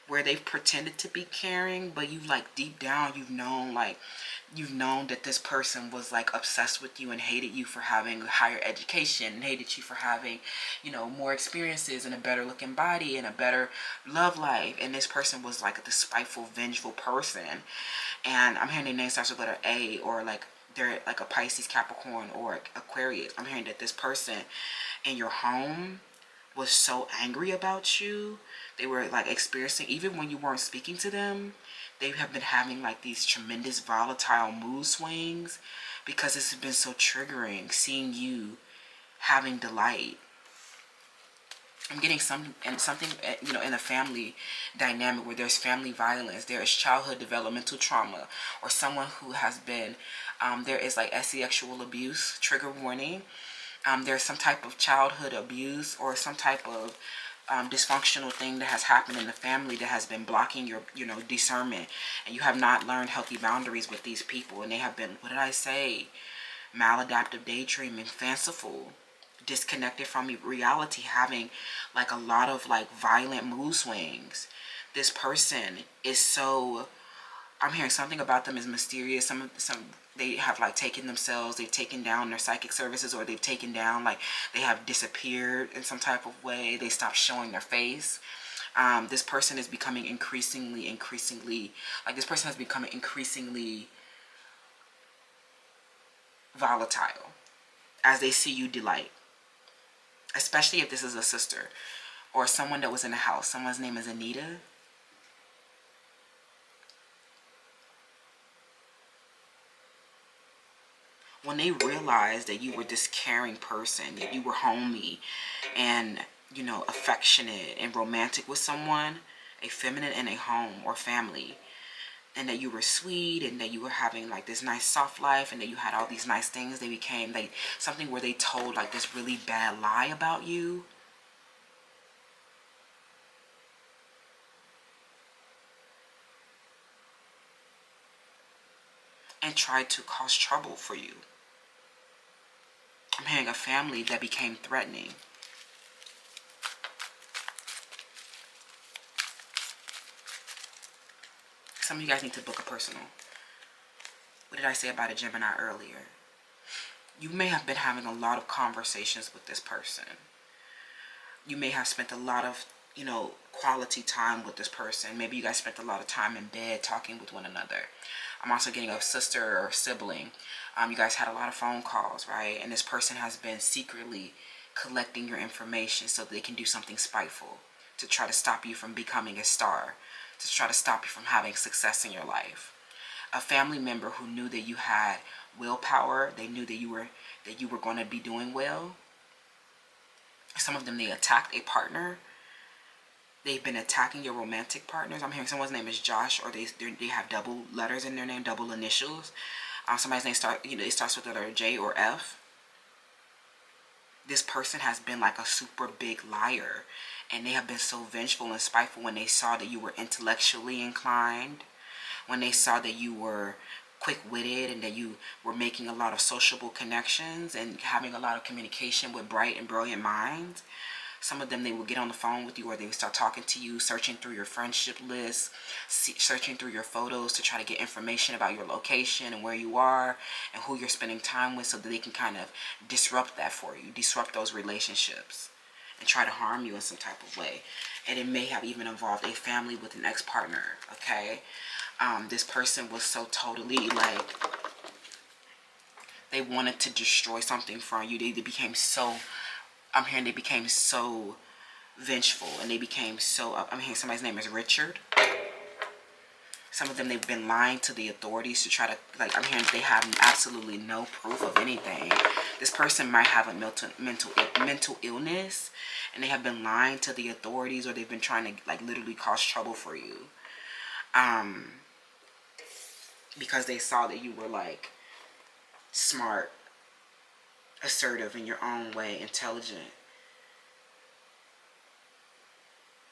S2: where they've pretended to be caring, but you like deep down you've known that this person was like obsessed with you and hated you for having a higher education, and hated you for having, you know, more experiences and a better looking body and a better love life. And this person was like the spiteful, vengeful person. And I'm hearing their name starts with letter A, or like they're like a Pisces, Capricorn, or Aquarius. I'm hearing that this person in your home was so angry about you. They were like experiencing, even when you weren't speaking to them, they have been having like these tremendous volatile mood swings, because this has been so triggering, seeing you having delight. I'm getting something, you know, in a family dynamic where there's family violence, there is childhood developmental trauma, or someone who has been, there is like sexual abuse, trigger warning. There's some type of childhood abuse, or some type of dysfunctional thing that has happened in the family that has been blocking your, you know, discernment, and you have not learned healthy boundaries with these people, and they have been, what did I say, maladaptive, daydreaming, fanciful, disconnected from reality, having like a lot of like violent mood swings. This person is so, I'm hearing something about them is mysterious. Some they have like taken themselves, they've taken down their psychic services, or they've taken down, like they have disappeared in some type of way. They stopped showing their face. This person is becoming increasingly, like this person has become increasingly volatile as they see you delight. Especially if this is a sister or someone that was in the house. Someone's name is Anita. When they realized that you were this caring person, that you were homey and, you know, affectionate and romantic with someone, a feminine in a home or family, and that you were sweet, and that you were having like this nice soft life, and that you had all these nice things, they became like something where they told like this really bad lie about you. And tried to cause trouble for you. I'm hearing a family that became threatening. Some of you guys need to book a personal. What did I say about a Gemini earlier? You may have been having a lot of conversations with this person. You may have spent a lot of, you know, quality time with this person. Maybe you guys spent a lot of time in bed talking with one another. I'm also getting a sister or sibling. You guys had a lot of phone calls, right? And this person has been secretly collecting your information so they can do something spiteful to try to stop you from becoming a star, to try to stop you from having success in your life. A family member who knew that you had willpower, they knew that you were going to be doing well. Some of them, they attacked a partner. They've been attacking your romantic partners. I'm hearing someone's name is Josh, or they have double letters in their name, double initials. Somebody's name it starts with the letter J or F. This person has been like a super big liar, and they have been so vengeful and spiteful when they saw that you were intellectually inclined, when they saw that you were quick-witted, and that you were making a lot of sociable connections and having a lot of communication with bright and brilliant minds. Some of them, they will get on the phone with you, or they will start talking to you, searching through your friendship list, searching through your photos to try to get information about your location and where you are and who you're spending time with, so that they can kind of disrupt that for you, disrupt those relationships and try to harm you in some type of way. And it may have even involved a family with an ex-partner, okay? This person was so totally like They wanted to destroy something from you. They became so, I'm hearing they became so vengeful, and they became so, I'm hearing somebody's name is Richard. Some of them, they've been lying to the authorities to try to, like, I'm hearing they have absolutely no proof of anything. This person might have a mental illness, and they have been lying to the authorities, or they've been trying to, like, literally cause trouble for you. Because they saw that you were, like, smart, assertive in your own way, intelligent.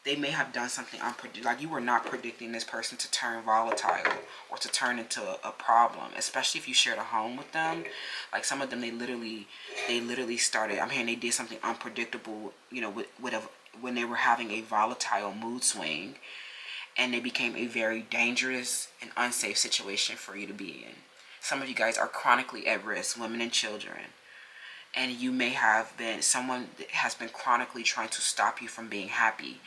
S2: They may have done something like you were not predicting this person to turn volatile or to turn into a problem, especially if you shared a home with them. Like, some of them, they literally started, I'm hearing they did something unpredictable, you know, when they were having a volatile mood swing, and they became a very dangerous and unsafe situation for you to be in. Some of you guys are chronically at risk, women and children. And you may have been, someone that has been chronically trying to stop you from being happy.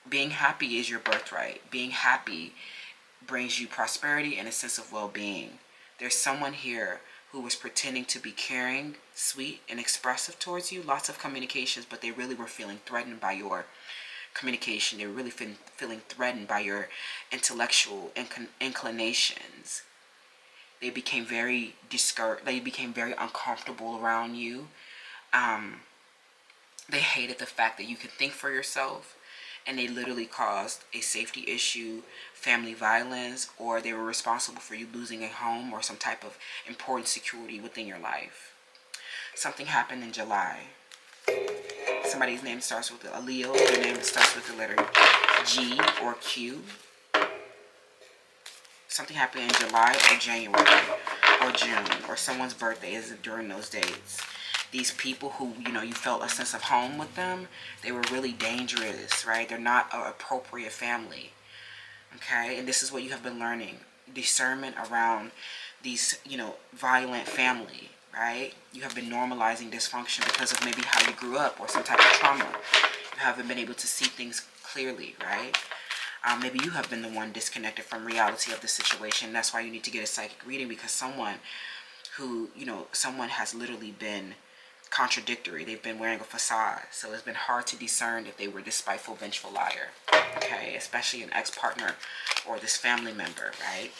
S2: Being happy is your birthright. Being happy brings you prosperity and a sense of well-being. There's someone here who was pretending to be caring, sweet, and expressive towards you. Lots of communications, but they really were feeling threatened by your communication. They were really feeling threatened by your intellectual inclinations. They became very discouraged. They became very uncomfortable around you. They hated the fact that you could think for yourself, and they literally caused a safety issue, family violence, or they were responsible for you losing a home or some type of important security within your life. Something happened in July. Somebody's name starts with a Leo. Their name starts with the letter G or Q. Something happened in July or January or June, or someone's birthday is during those dates. These people who, you know, you felt a sense of home with them, they were really dangerous, right? They're not an appropriate family, okay? And this is what you have been learning. Discernment around these, you know, violent family, right? You have been normalizing dysfunction because of maybe how you grew up or some type of trauma. You haven't been able to see things clearly, right? Maybe you have been the one disconnected from reality of the situation. That's why you need to get a psychic reading, because someone who, you know, someone has literally been contradictory. They've been wearing a facade. So it's been hard to discern if they were this spiteful, vengeful liar. Okay, especially an ex-partner or this family member, right?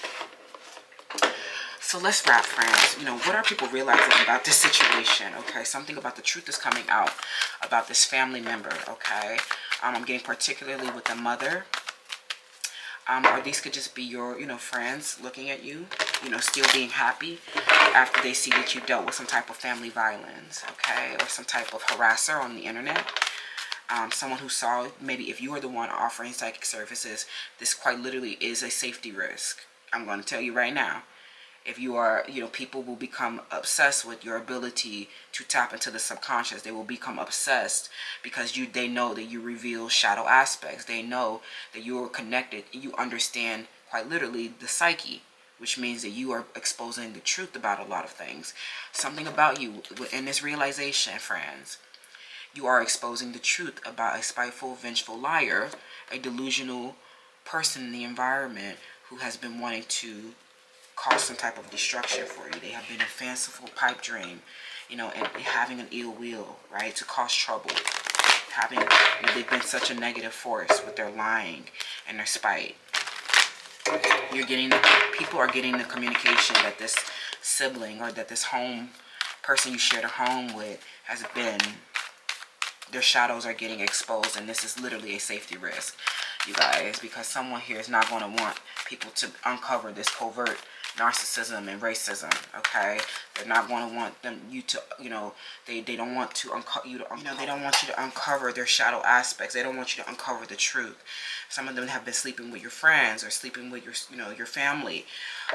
S2: So let's wrap, friends. You know, what are people realizing about this situation? Okay, something about the truth is coming out about this family member, okay? I'm getting particularly with the mother. Or these could just be your, you know, friends looking at you, you know, still being happy after they see that you dealt with some type of family violence, okay, or some type of harasser on the internet. Someone who saw, maybe if you are the one offering psychic services, this quite literally is a safety risk. I'm going to tell you right now. If you are, you know, people will become obsessed with your ability to tap into the subconscious. They will become obsessed because they know that you reveal shadow aspects. They know that you are connected. You understand quite literally the psyche, which means that you are exposing the truth about a lot of things. Something about you in this realization, friends. You are exposing the truth about a spiteful, vengeful liar, a delusional person in the environment who has been wanting to cause some type of destruction for you. They have been a fanciful pipe dream, you know, and having an ill will, right, to cause trouble. Having, you know, they've been such a negative force with their lying and their spite. People are getting the communication that this sibling or that this home person you shared a home with has been, their shadows are getting exposed, and this is literally a safety risk, you guys, because someone here is not going to want people to uncover this covert narcissism and racism, okay? They're not going to want you to, you know, they don't want to they don't want you to uncover their shadow aspects. They don't want you to uncover the truth. Some of them have been sleeping with your friends or sleeping with your, you know, your family.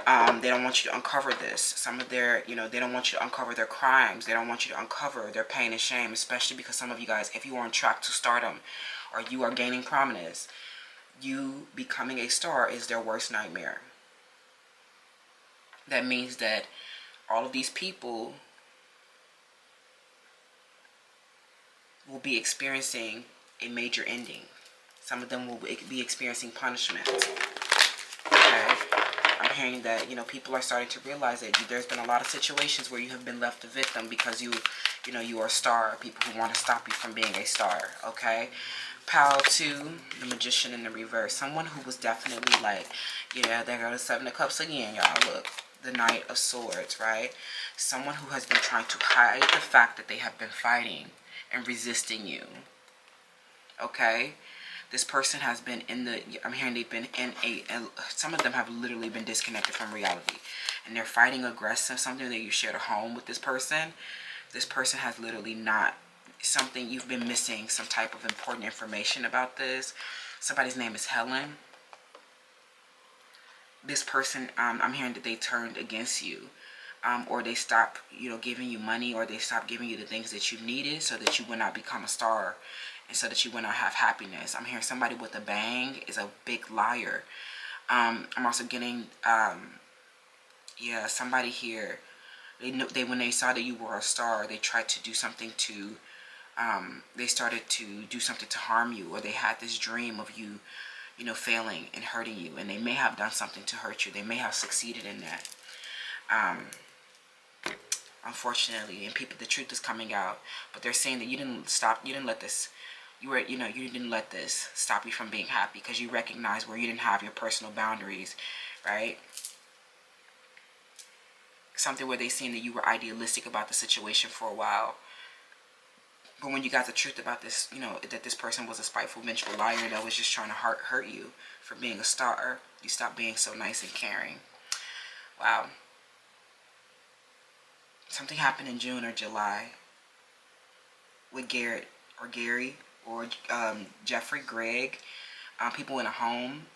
S2: They don't want you to uncover this. Some of their, you know, they don't want you to uncover their crimes. They don't want you to uncover their pain and shame, especially because some of you guys, if you are on track to stardom or you are gaining prominence, you becoming a star is their worst nightmare. That means that all of these people will be experiencing a major ending. Some of them will be experiencing punishment. Okay? I'm hearing that, you know, people are starting to realize that there's been a lot of situations where you have been left a victim because you know, you are a star. People who want to stop you from being a star, okay? Pile 2, the Magician in the reverse. Someone who was definitely like, yeah, there go the 7 of Cups again, y'all. Look, the Knight of Swords, right? Someone who has been trying to hide the fact that they have been fighting and resisting you, okay? This person has been in the, I'm hearing they've been in some of them have literally been disconnected from reality. And they're fighting aggressive, something that you shared a home with this person. This person has literally not, something you've been missing, some type of important information about this. Somebody's name is Helen. This person, I'm hearing that they turned against you. Or they stopped, you know, giving you money, or they stopped giving you the things that you needed so that you would not become a star and so that you would not have happiness. I'm hearing somebody with a bang is a big liar. I'm also getting, yeah, somebody here, they when they saw that you were a star, they tried to do something to, they started to do something to harm you, or they had this dream of you, you know, failing and hurting you, and they may have done something to hurt you. They may have succeeded in that. Unfortunately, and people, the truth is coming out, but they're saying that you didn't stop, you didn't let this, you were, you know, you didn't let this stop you from being happy, because you recognize where you didn't have your personal boundaries, right? Something where they seen that you were idealistic about the situation for a while, but when you got the truth about this, you know, that this person was a spiteful, vengeful liar that was just trying to hurt you for being a star, you stopped being so nice and caring. Wow. Something happened in June or July with Garrett or Gary or Jeffrey, Greg, people in a home.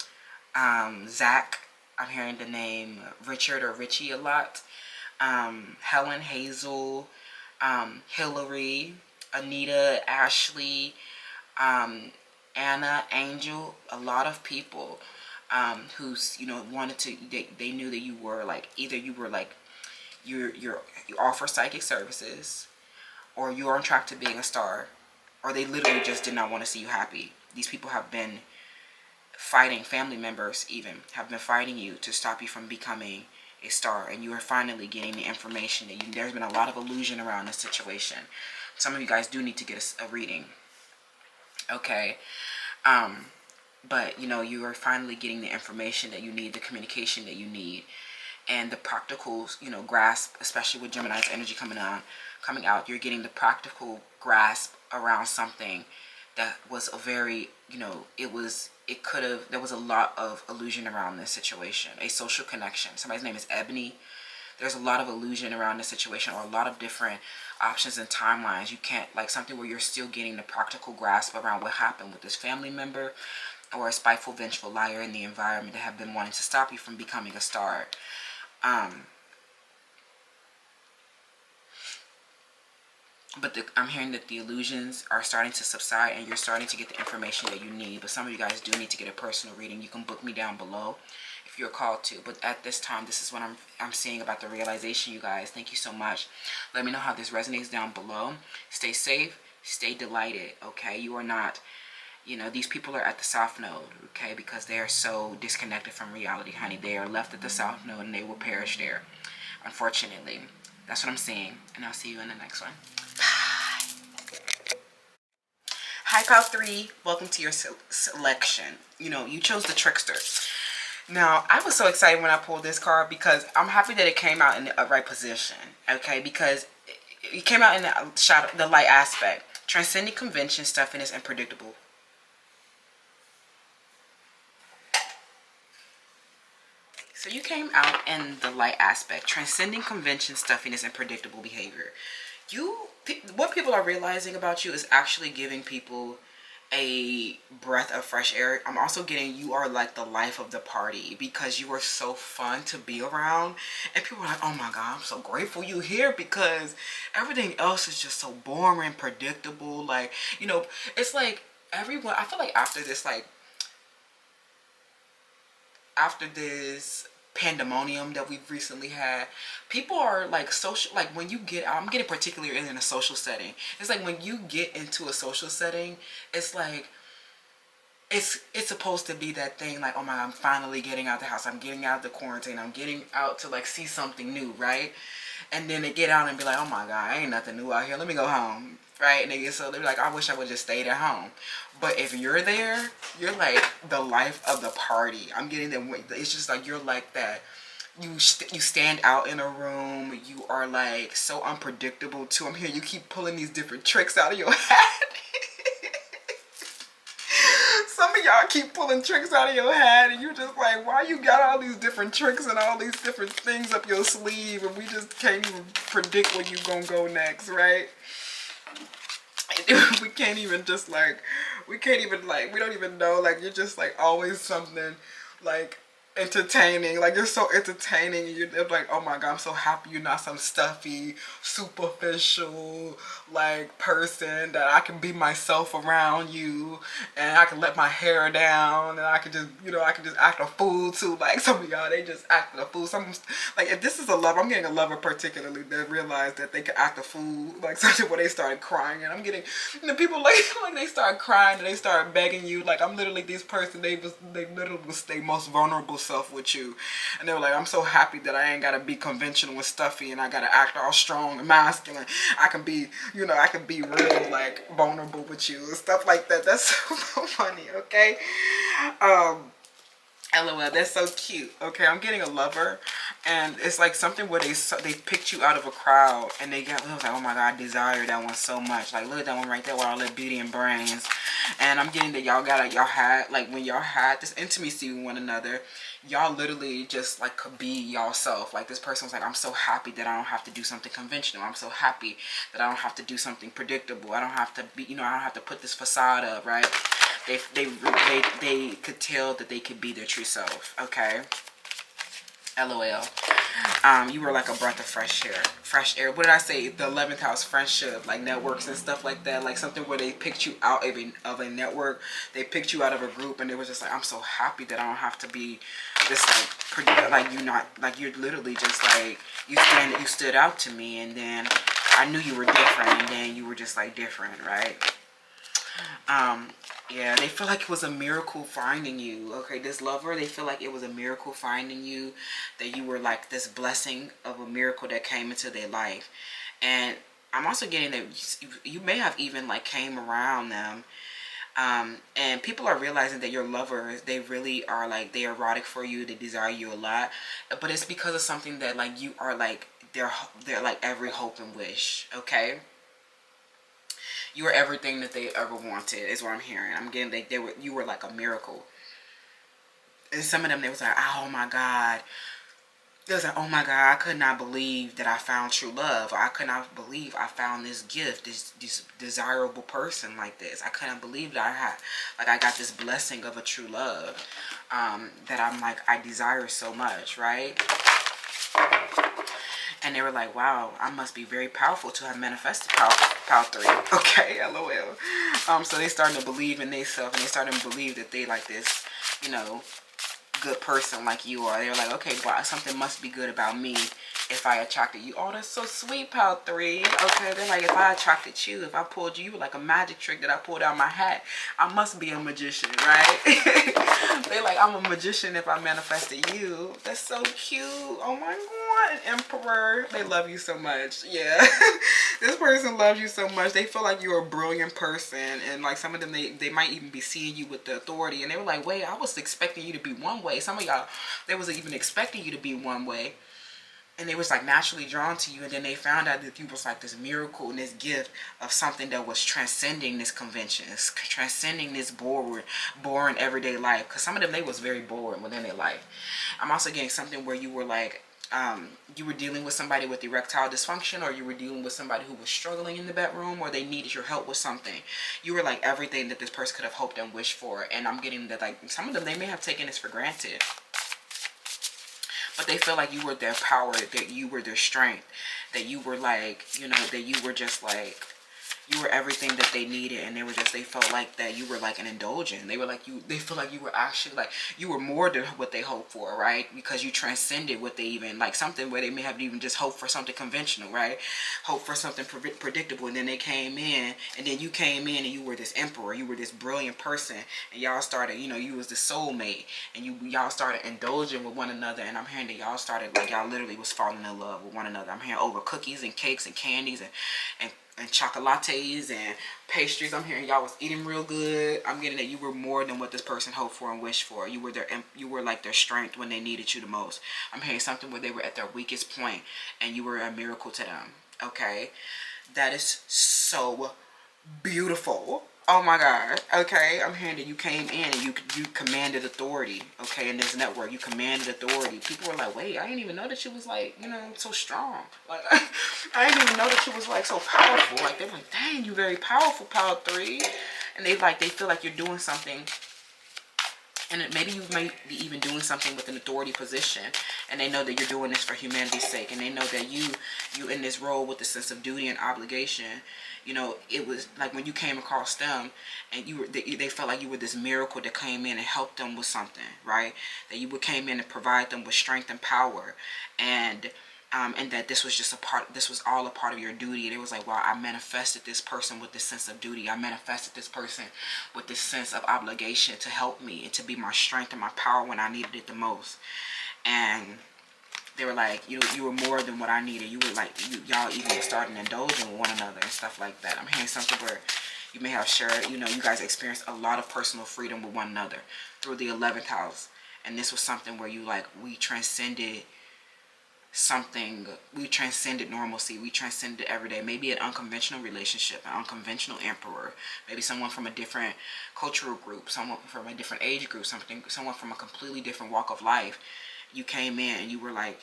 S2: Zach, I'm hearing the name Richard or Richie a lot. Helen, Hazel, Hillary, Anita, Ashley, Anna, Angel, a lot of people who's, you know, wanted to, they knew that you were like, either you were like, you offer psychic services, or you're on track to being a star, or they literally just did not want to see you happy. These people have been fighting, family members even, have been fighting you to stop you from becoming a star, and you are finally getting the information that you, there's been a lot of illusion around this situation. Some of you guys do need to get a reading, okay? But, you know, you are finally getting the information that you need, the communication that you need, and the practical, you know, grasp, especially with Gemini's energy coming out, you're getting the practical grasp around something that was a very, you know, there was a lot of illusion around this situation, a social connection. Somebody's name is Ebony. There's a lot of illusion around this situation, or a lot of different options and timelines. You can't, like, something where you're still getting the practical grasp around what happened with this family member, or a spiteful, vengeful liar in the environment that have been wanting to stop you from becoming a star. But I'm hearing that the illusions are starting to subside, and you're starting to get the information that you need. But some of you guys do need to get a personal reading. You can book me down below if you're called to. But at this time, this is what I'm seeing about the realization, you guys. Thank you so much. Let me know how this resonates down below. Stay safe. Stay delighted, okay? You are not, you know, these people are at the south node, okay? Because they are so disconnected from reality, honey. They are left at the south node, and they will perish there, unfortunately. That's what I'm seeing. And I'll see you in the next one. Hi, Pal 3. Welcome to your selection. You know, you chose the Trickster. Now, I was so excited when I pulled this card, because I'm happy that it came out in the upright position, okay? Because it came out in the shadow, the light aspect. Transcending convention, stuffiness, and predictable. So you came out in the light aspect. Transcending convention, stuffiness, and predictable behavior. What people are realizing about you is actually giving people a breath of fresh air. I'm also getting, you are like the life of the party, because you are so fun to be around, and people are like, oh my god, I'm so grateful you here, because everything else is just so boring and predictable. Like, you know, it's like everyone, I feel like after this pandemonium that we've recently had, people are like social, like when you get, I'm getting particularly in a social setting, it's like when you get into a social setting, it's like it's supposed to be that thing like, oh my God, I'm finally getting out the house. I'm getting out of the quarantine. I'm getting out to like see something new, right? And then they get out and be like, oh my God, ain't nothing new out here. Let me go home, right? And they get, so they're like, I wish I would just stayed at home. But if you're there, you're like the life of the party. I'm getting them. It's just like, you're like that. You stand out in a room. You are like so unpredictable too. I'm here. You keep pulling these different tricks out of your hat. Some of y'all keep pulling tricks out of your hat, and you're just like, why you got all these different tricks and all these different things up your sleeve, and we just can't even predict where you gonna go next, right? We can't even just like, we don't even know, like, you're just like always something like entertaining, like you're so entertaining, and you're like, oh my God, I'm so happy you're not some stuffy, superficial like person, that I can be myself around you, and I can let my hair down, and I can just, you know, I can just act a fool too. Like some of y'all, they just act a fool. Some, like, if this is a lover, I'm getting a lover particularly that realized that they could act a fool, like something where they started crying, and I'm getting, you know, people like when they start crying and they start begging you, like, I'm literally this person, they literally was their most vulnerable self with you, and they were like, I'm so happy that I ain't gotta be conventional and stuffy, and I gotta act all strong and masculine. I can be, you know, I can be real like vulnerable with you and stuff like that. That's so funny. Okay, LOL, that's so cute. Okay, I'm getting a lover, and it's like something where they picked you out of a crowd, and they got, I was like, oh my God, I desire that one so much. Like, look at that one right there with all that beauty and brains. And I'm getting that y'all had, like, when y'all had this intimacy with one another, y'all literally just like could be y'allself. Like, this person was like, I'm so happy that I don't have to do something conventional. I'm so happy that I don't have to do something predictable. I don't have to be, you know, I don't have to put this facade up, right? They could tell that they could be their true self. Okay, LOL. You were like a breath of fresh air. What did I say? The 11th house, friendship, like networks and stuff like that. Like something where they picked you out of a network. They picked you out of a group, and they were just like, I'm so happy that I don't have to be this like you're not, like, you're literally just like, you stood out to me, and then I knew you were different, and then you were just like different, right? Yeah, they feel like it was a miracle finding you. Okay, this lover, they feel like it was a miracle finding you, that you were like this blessing of a miracle that came into their life. And I'm also getting that you may have even like came around them, and people are realizing that your lovers, they really are like, they erotic for you, they desire you a lot, but it's because of something that like you are like they're like every hope and wish. Okay, you were everything that they ever wanted, is what I'm hearing. I'm getting like you were like a miracle. And some of them, they was like, oh my God. They was like, oh my God, I could not believe that I found true love. Or I could not believe I found this gift, this desirable person like this. I couldn't believe that I got this blessing of a true love, that I'm like, I desire so much, right? And they were like, wow, I must be very powerful to have manifested power 3. Okay, LOL. So they starting to believe in themselves, and they starting to believe that they like this, you know, good person like you are. They were like, okay, well, something must be good about me if I attracted you. Oh, that's so sweet, Power 3. Okay, they're like, if I attracted you, if I pulled you, you were like a magic trick that I pulled out my hat. I must be a magician, right? They're like, I'm a magician if I manifested you. That's so cute. Oh my God, an emperor. They love you so much. Yeah. This person loves you so much. They feel like you're a brilliant person, and like some of them, they might even be seeing you with the authority, and they were like, wait, I was expecting you to be one way. Some of y'all, they was even expecting you to be one way, and they was like naturally drawn to you, and then they found out that you was like this miracle and this gift of something that was transcending this convention, transcending this boring everyday life. Because some of them, they was very bored within their life. I'm also getting something where you were like, you were dealing with somebody with erectile dysfunction, or you were dealing with somebody who was struggling in the bedroom, or they needed your help with something. You were like everything that this person could have hoped and wished for. And I'm getting that like some of them, they may have taken this for granted, but they feel like you were their power, that you were their strength, that you were like, you know, that you were just like, You were everything that they needed, and they felt like that you were like an indulgent. They feel like you were actually like, you were more than what they hoped for, right? Because you transcended what they even, like something where they may have even just hoped for something conventional, right? Hope for something predictable, and then they came in, and then you came in and you were this emperor, you were this brilliant person, and y'all started, you was the soulmate, and y'all started indulging with one another, and I'm hearing that y'all started, like y'all literally was falling in love with one another. I'm hearing over cookies and cakes and candies and chocolates and pastries. I'm hearing y'all was eating real good. I'm getting that you were more than what this person hoped for and wished for. You were like their strength when they needed you the most. I'm hearing something where they were at their weakest point, and you were a miracle to them. Okay, that is so beautiful. Oh my God. Okay, I'm hearing that you came in and you commanded authority. Okay, in this network, you commanded authority. People were like, wait, I didn't even know that she was like, so strong. Like, I didn't even know that she was like so powerful. Like, they were like, dang, you very powerful, Power 3. And they feel like you're doing something. And maybe you may be even doing something with an authority position, and they know that you're doing this for humanity's sake, and they know that you in this role with the sense of duty and obligation. It was like when you came across them, and they felt like you were this miracle that came in and helped them with something, right? That you came in and provide them with strength and power, and that this was all a part of your duty. And it was like, wow, I manifested this person with this sense of duty. I manifested this person with this sense of obligation to help me and to be my strength and my power when I needed it the most. And they were like, you were more than what I needed. You were like, y'all even started indulging with one another and stuff like that. I'm hearing something where you may have shared, you guys experienced a lot of personal freedom with one another through the 11th house. And this was something where we transcended normalcy. We transcended every day. Maybe an unconventional relationship, an unconventional emperor, maybe someone from a different cultural group, someone from a different age group, someone from a completely different walk of life. You came in and you were like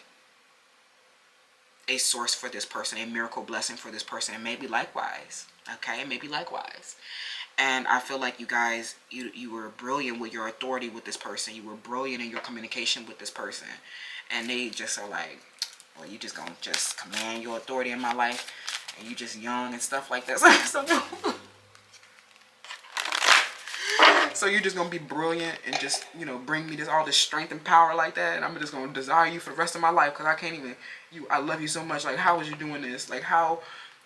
S2: a source for this person, a miracle blessing for this person, and maybe likewise. Okay, maybe likewise. And I feel like you guys, you were brilliant with your authority with this person. You were brilliant in your communication with this person. And they just are like, well, you just gonna just command your authority in my life, and you just young and stuff like that. So you're just gonna be brilliant and just, bring me all this strength and power like that, and I'm just gonna desire you for the rest of my life because I can't even, I love you so much. Like, how was you doing this? Like, how,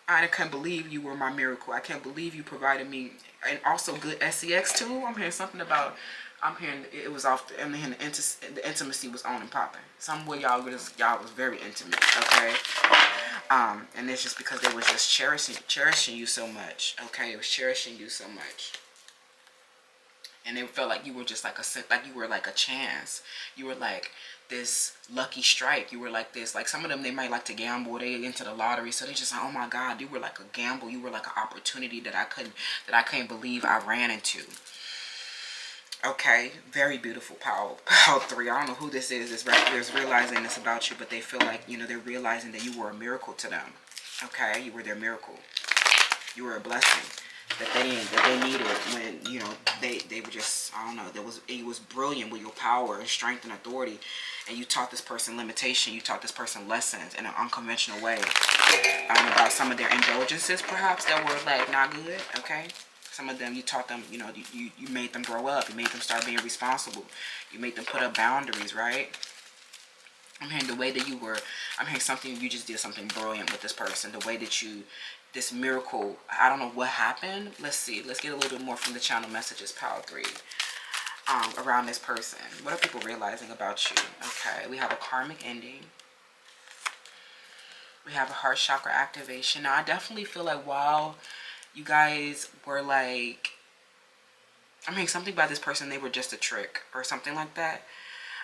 S2: I can't believe you were my miracle. I can't believe you provided me, and also good sex too. I'm hearing something about, I'm hearing it was off. I'm hearing the intimacy was on and popping. Somewhere y'all was very intimate. Okay, and it's just because they was just cherishing you so much. Okay, it was cherishing you so much. And they felt like you were just like you were like a chance. You were like this lucky strike. You were like this, like some of them, they might like to gamble. They into the lottery, so they just like, oh my God, you were like a gamble. You were like an opportunity that I couldn't believe I ran into. Okay, very beautiful, Power 3. I don't know who this is. Is realizing this about you, but they feel like, they're realizing that you were a miracle to them. Okay, you were their miracle. You were a blessing that they needed when they were just, I don't know. It was brilliant with your power and strength and authority, and you taught this person limitation. You taught this person lessons in an unconventional way about some of their indulgences, perhaps, that were like not good. Okay. Some of them, you taught them, you made them grow up. You made them start being responsible. You made them put up boundaries, right? I'm hearing the way that I'm hearing you just did something brilliant with this person. The way that this miracle, I don't know what happened. Let's see. Let's get a little bit more from the channel messages, Power 3, around this person. What are people realizing about you? Okay, we have a karmic ending. We have a heart chakra activation. Now, I definitely feel like while you guys were like, I mean, something about this person, they were just a trick or something like that.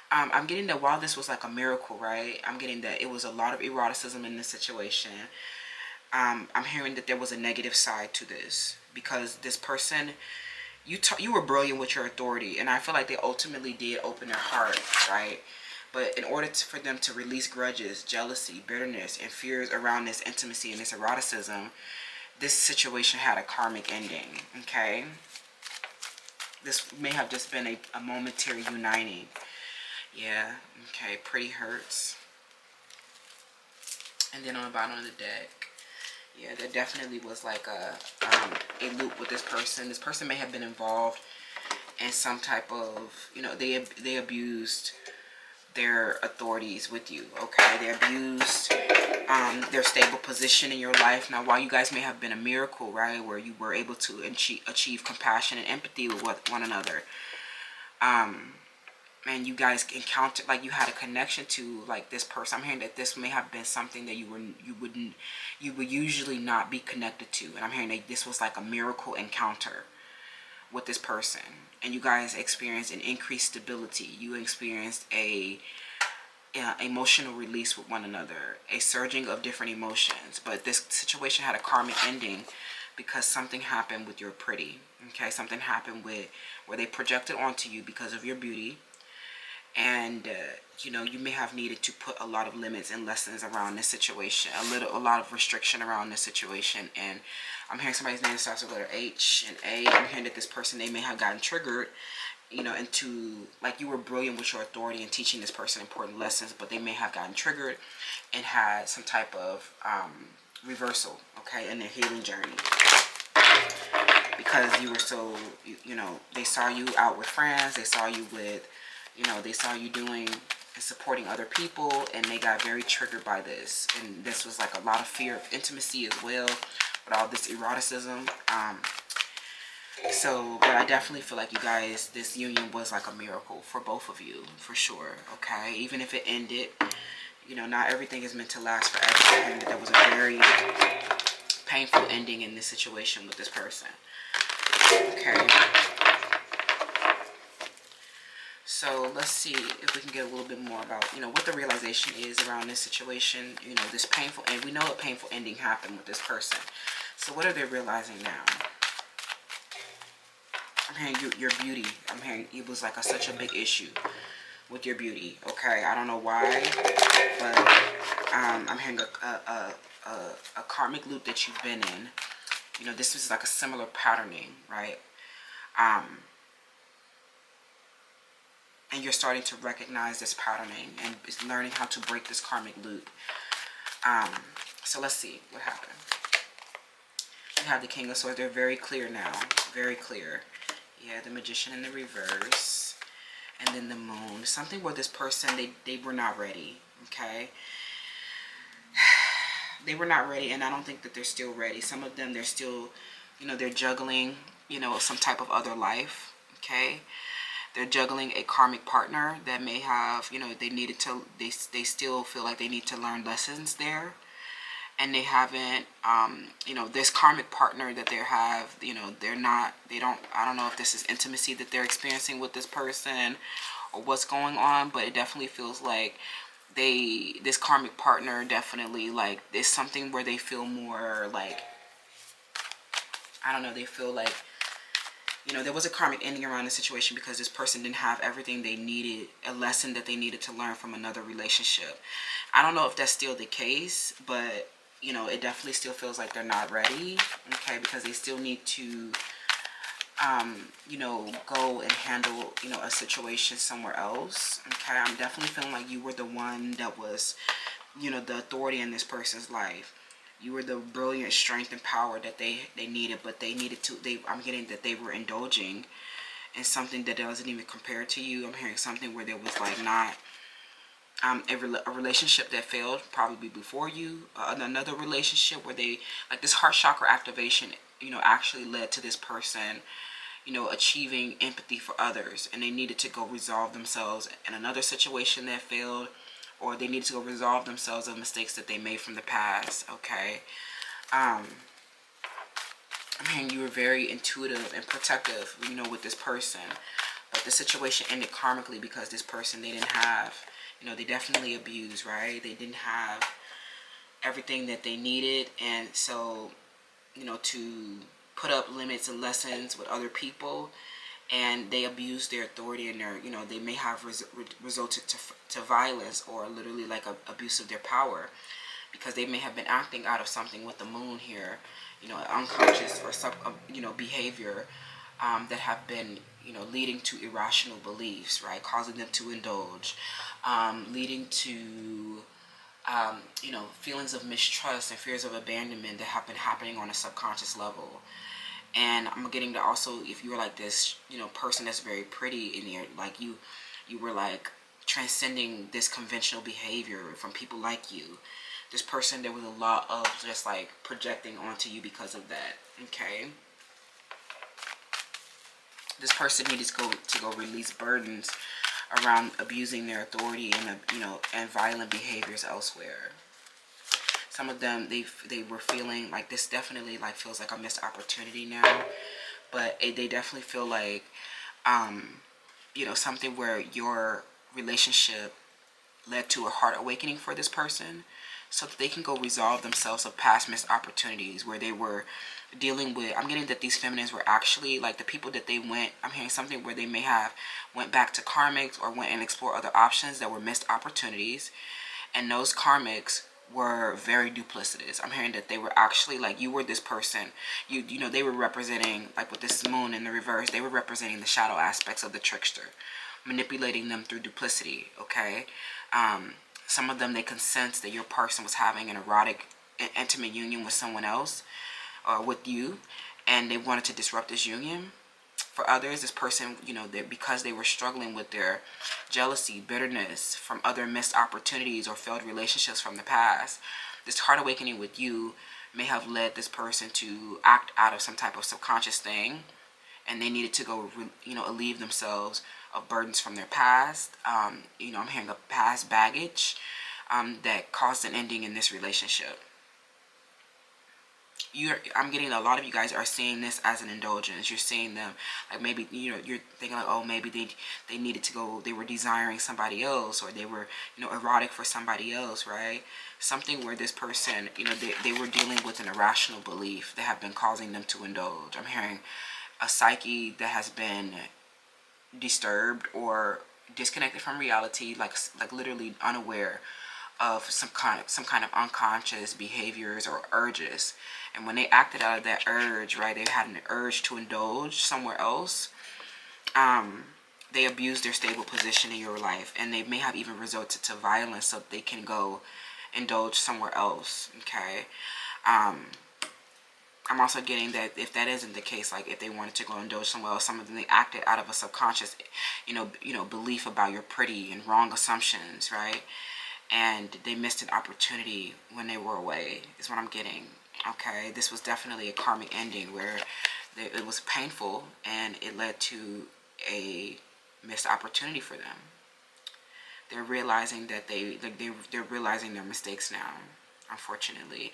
S2: I'm getting that while this was like a miracle, right? I'm getting that it was a lot of eroticism in this situation. I'm hearing that there was a negative side to this because this person, you were brilliant with your authority, and I feel like they ultimately did open their heart, right? But in order for them to release grudges, jealousy, bitterness, and fears around this intimacy and this eroticism, this situation had a karmic ending, okay? This may have just been a momentary uniting. Yeah, okay, pretty hurts. And then on the bottom of the deck, Yeah, there definitely was like a loop with this person. This person may have been involved in some type of, you know, they abused their authorities with you. Okay, they abused their stable position in your life. Now, while you guys may have been a miracle, right, where you were able to achieve compassion and empathy with one another, and you guys encountered, like, you had a connection to, like, this person. I'm hearing that this may have been something that you would usually not be connected to, and I'm hearing that this was like a miracle encounter with this person, and you guys experienced an increased stability. You experienced a emotional release with one another, a surging of different emotions. But this situation had a karmic ending because something happened with your pretty. Okay, something happened with where they projected onto you because of your beauty, and you know, you may have needed to put a lot of limits and lessons around this situation, a lot of restriction around this situation. And I'm hearing somebody's name starts with letter H and A. I'm hearing that this person, they may have gotten triggered, you know, into, like, you were brilliant with your authority and teaching this person important lessons, but they may have gotten triggered and had some type of reversal, okay, in their healing journey, because you were so, you know, they saw you out with friends, they saw you with, you know, they saw you doing and supporting other people, and they got very triggered by this. And this was like a lot of fear of intimacy as well, with all this eroticism. But I definitely feel like you guys, this union was like a miracle for both of you, for sure. Okay, even if it ended, you know, not everything is meant to last forever. And there was a very painful ending in this situation with this person. Okay. So let's see if we can get a little bit more about, you know, what the realization is around this situation. You know, this painful, and we know a painful ending happened with this person. So what are they realizing now? I'm hearing your beauty. I'm hearing it was like such a big issue with your beauty. Okay, I don't know why, but I'm hearing a karmic loop that you've been in. You know, this is like a similar patterning, right? And you're starting to recognize this patterning and is learning how to break this karmic loop. So let's see what happened. You have the King of Swords. They're very clear now. Very clear. Yeah, the Magician in the reverse. And then the Moon. Something where this person, they were not ready. Okay? They were not ready, and I don't think that they're still ready. Some of them, they're still, you know, they're juggling, you know, some type of other life. Okay? They're juggling a karmic partner that may have, you know, they still feel like they need to learn lessons there. And they haven't, you know, this karmic partner that they have, you know, I don't know if this is intimacy that they're experiencing with this person or what's going on, but it definitely feels like this karmic partner definitely, like, is something where they feel more like, I don't know, they feel like, you know, there was a karmic ending around the situation because this person didn't have everything they needed, a lesson that they needed to learn from another relationship. I don't know if that's still the case, but, you know, it definitely still feels like they're not ready, okay, because they still need to, you know, go and handle, you know, a situation somewhere else, okay. I'm definitely feeling like you were the one that was, you know, the authority in this person's life. You were the brilliant strength and power that they needed, but I'm getting that they were indulging in something that doesn't even compare to you. I'm hearing something where there was like not a relationship that failed probably before you, another relationship where they, like, this heart chakra activation, you know, actually led to this person, you know, achieving empathy for others, and they needed to go resolve themselves in another situation that failed, or they need to go resolve themselves of mistakes that they made from the past, okay? I mean, you were very intuitive and protective, you know, with this person. But the situation ended karmically because this person, they didn't have, you know, they definitely abused, right? They didn't have everything that they needed. And so, you know, to put up limits and lessons with other people, and they abuse their authority, and their, you know, they may have resulted to violence, or literally like abuse of their power, because they may have been acting out of something with the Moon here, you know, unconscious or some, you know, behavior that have been, you know, leading to irrational beliefs, right, causing them to indulge, leading to you know, feelings of mistrust and fears of abandonment that have been happening on a subconscious level. And I'm getting to also, if you're like this, you know, person that's very pretty in your, like you were like transcending this conventional behavior from people like you. This person, there was a lot of just like projecting onto you because of that. Okay. This person needed to go release burdens around abusing their authority and, you know, and violent behaviors elsewhere. Some of them, they were feeling like this definitely like feels like a missed opportunity now, but they definitely feel like, you know, something where your relationship led to a heart awakening for this person, so that they can go resolve themselves of past missed opportunities where they were dealing with. I'm getting that these feminines were actually like the people that they went, I'm hearing something where they may have went back to karmics or went and explored other options that were missed opportunities, and those karmics were very duplicitous. I'm hearing that they were actually like, you were this person, you know, they were representing, like with this moon in the reverse, they were representing the shadow aspects of the trickster, manipulating them through duplicity. Okay. Some of them, they can sense that your person was having an erotic, intimate union with someone else or with you, and they wanted to disrupt this union. For others, this person, you know, because they were struggling with their jealousy, bitterness from other missed opportunities or failed relationships from the past, this heart awakening with you may have led this person to act out of some type of subconscious thing, and they needed to go, you know, alleviate themselves of burdens from their past. You know, I'm hearing a past baggage that caused an ending in this relationship. I'm getting a lot of you guys are seeing this as an indulgence. You're seeing them like, maybe, you know, you're thinking like, oh, maybe they needed to go, they were desiring somebody else, or they were, you know, erotic for somebody else, right? Something where this person, you know, they were dealing with an irrational belief that have been causing them to indulge. I'm hearing a psyche that has been disturbed or disconnected from reality, like literally unaware of some kind of unconscious behaviors or urges. And when they acted out of that urge, right, they had an urge to indulge somewhere else. They abused their stable position in your life, and they may have even resorted to violence so they can go indulge somewhere else. Okay. I'm also getting that if that isn't the case, like if they wanted to go indulge somewhere else, some of them, they acted out of a subconscious, you know, belief about your pretty and wrong assumptions, right? And they missed an opportunity when they were away, is what I'm getting. Okay, this was definitely a karmic ending where it was painful and it led to a missed opportunity for them. They're realizing that they're realizing their mistakes now. Unfortunately,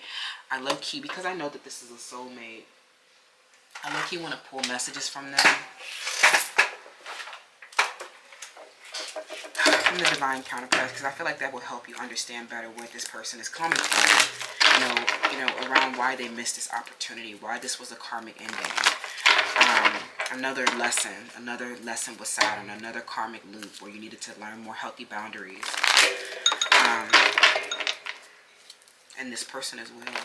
S2: I low key, because I know that this is a soulmate, I low key want to pull messages from them, from the divine counterparts, because I feel like that will help you understand better where this person is coming from. You know, around why they missed this opportunity, why this was a karmic ending. Another lesson with Saturn, another karmic loop where you needed to learn more healthy boundaries. And this person as well. Okay.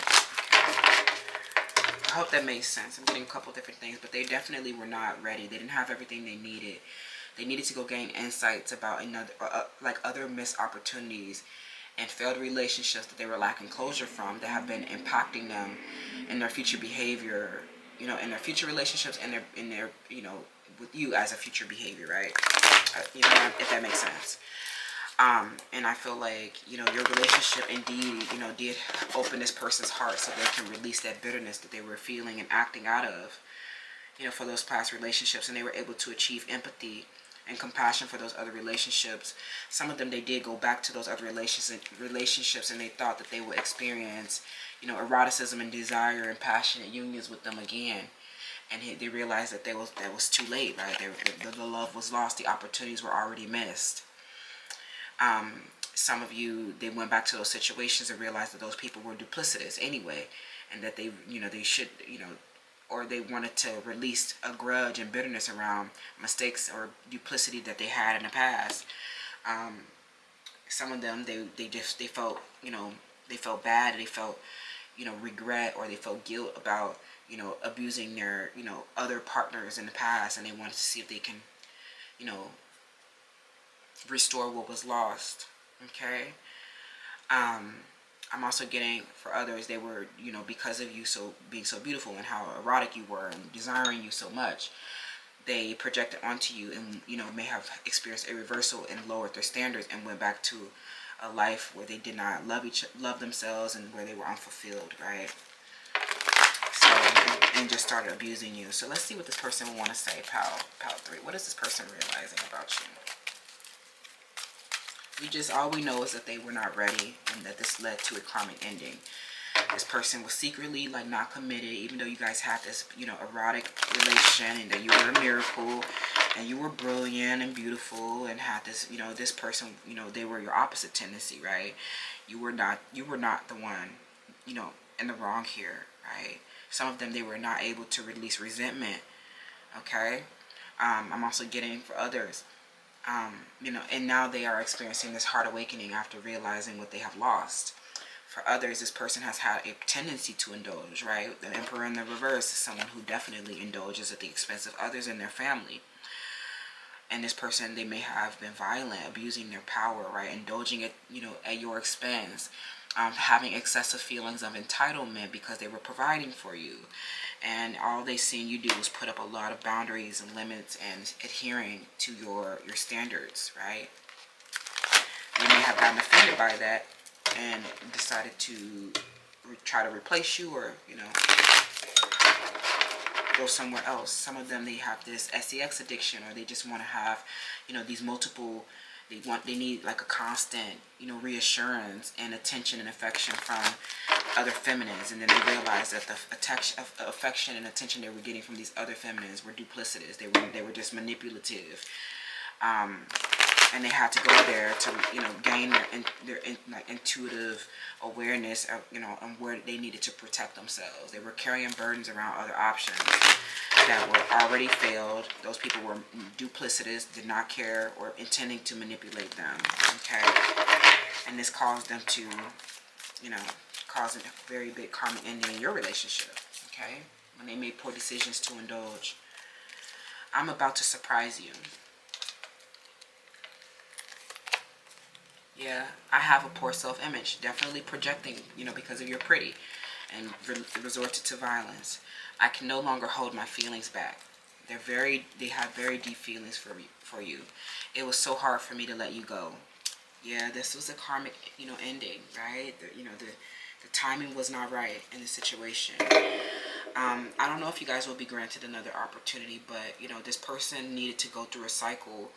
S2: I hope that makes sense. I'm getting a couple different things, but they definitely were not ready. They didn't have everything they needed. They needed to go gain insights about another, like other missed opportunities and failed relationships that they were lacking closure from, that have been impacting them in their future behavior, you know, in their future relationships, and in their, you know, with you as a future behavior, right? You know, if that makes sense. And I feel like, you know, your relationship indeed, you know, did open this person's heart so they can release that bitterness that they were feeling and acting out of, you know, for those past relationships, and they were able to achieve empathy and compassion for those other relationships. Some of them, they did go back to those other relationships, and they thought that they would experience, you know, eroticism and desire and passionate unions with them again. And they realized that that was too late, right? The love was lost. The opportunities were already missed. Some of you, they went back to those situations and realized that those people were duplicitous anyway, and that they, you know, they should, you know, or they wanted to release a grudge and bitterness around mistakes or duplicity that they had in the past. Some of them, they felt, you know, they felt bad, they felt, you know, regret, or they felt guilt about, you know, abusing their, you know, other partners in the past, and they wanted to see if they can, you know, restore what was lost. Okay. I'm also getting for others, they were, you know, because of you being so beautiful and how erotic you were and desiring you so much, they projected onto you and, you know, may have experienced a reversal and lowered their standards and went back to a life where they did not love themselves and where they were unfulfilled, right? So, and just started abusing you. So let's see what this person will want to say, pal 3. What is this person realizing about you? All we know is that they were not ready and that this led to a karmic ending. This person was secretly like not committed, even though you guys had this, you know, erotic relation, and that you were a miracle and you were brilliant and beautiful and had this, you know, this person, you know, they were your opposite tendency, right? You were not the one, you know, in the wrong here, right? Some of them, they were not able to release resentment, okay? I'm also getting for others, you know, and now they are experiencing this heart awakening after realizing what they have lost. For others, this person has had a tendency to indulge, right? The Emperor in the reverse is someone who definitely indulges at the expense of others in their family. And this person, they may have been violent, abusing their power, right? Indulging it, you know, at your expense. Having excessive feelings of entitlement because they were providing for you. And all they seen you do was put up a lot of boundaries and limits and adhering to your standards, right? They may have gotten offended by that and decided to try to replace you, or, you know, go somewhere else. Some of them, they have this sex addiction, or they just want to have, you know, these multiple, they need like a constant, you know, reassurance and attention and affection from other feminines, and then they realize that the affection and attention they were getting from these other feminines were duplicitous. They were just manipulative, and they had to go there to, you know, gain their like intuitive awareness of, you know, and where they needed to protect themselves. They were carrying burdens around other options that were already failed. Those people were duplicitous, did not care, or intending to manipulate them, okay? And this caused them to, you know, cause a very big karmic ending in your relationship, okay? When they made poor decisions to indulge. I'm about to surprise you. Yeah, I have a poor self-image, definitely projecting, you know, because of you're pretty, and resorted to violence. I can no longer hold my feelings back. They have very deep feelings for you. It was so hard for me to let you go. Yeah, this was a karmic, you know, ending, right? The timing was not right in the situation. I don't know if you guys will be granted another opportunity, but, you know, this person needed to go through a cycle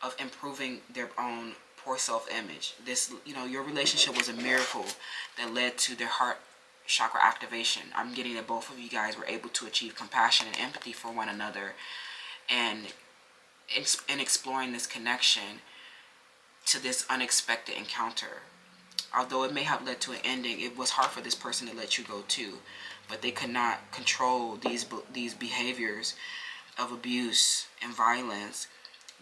S2: of improving their own poor self-image. This, you know, your relationship was a miracle that led to their heart chakra activation. I'm getting that both of you guys were able to achieve compassion and empathy for one another, and in exploring this connection to this unexpected encounter. Although it may have led to an ending, it was hard for this person to let you go too. But they could not control these behaviors of abuse and violence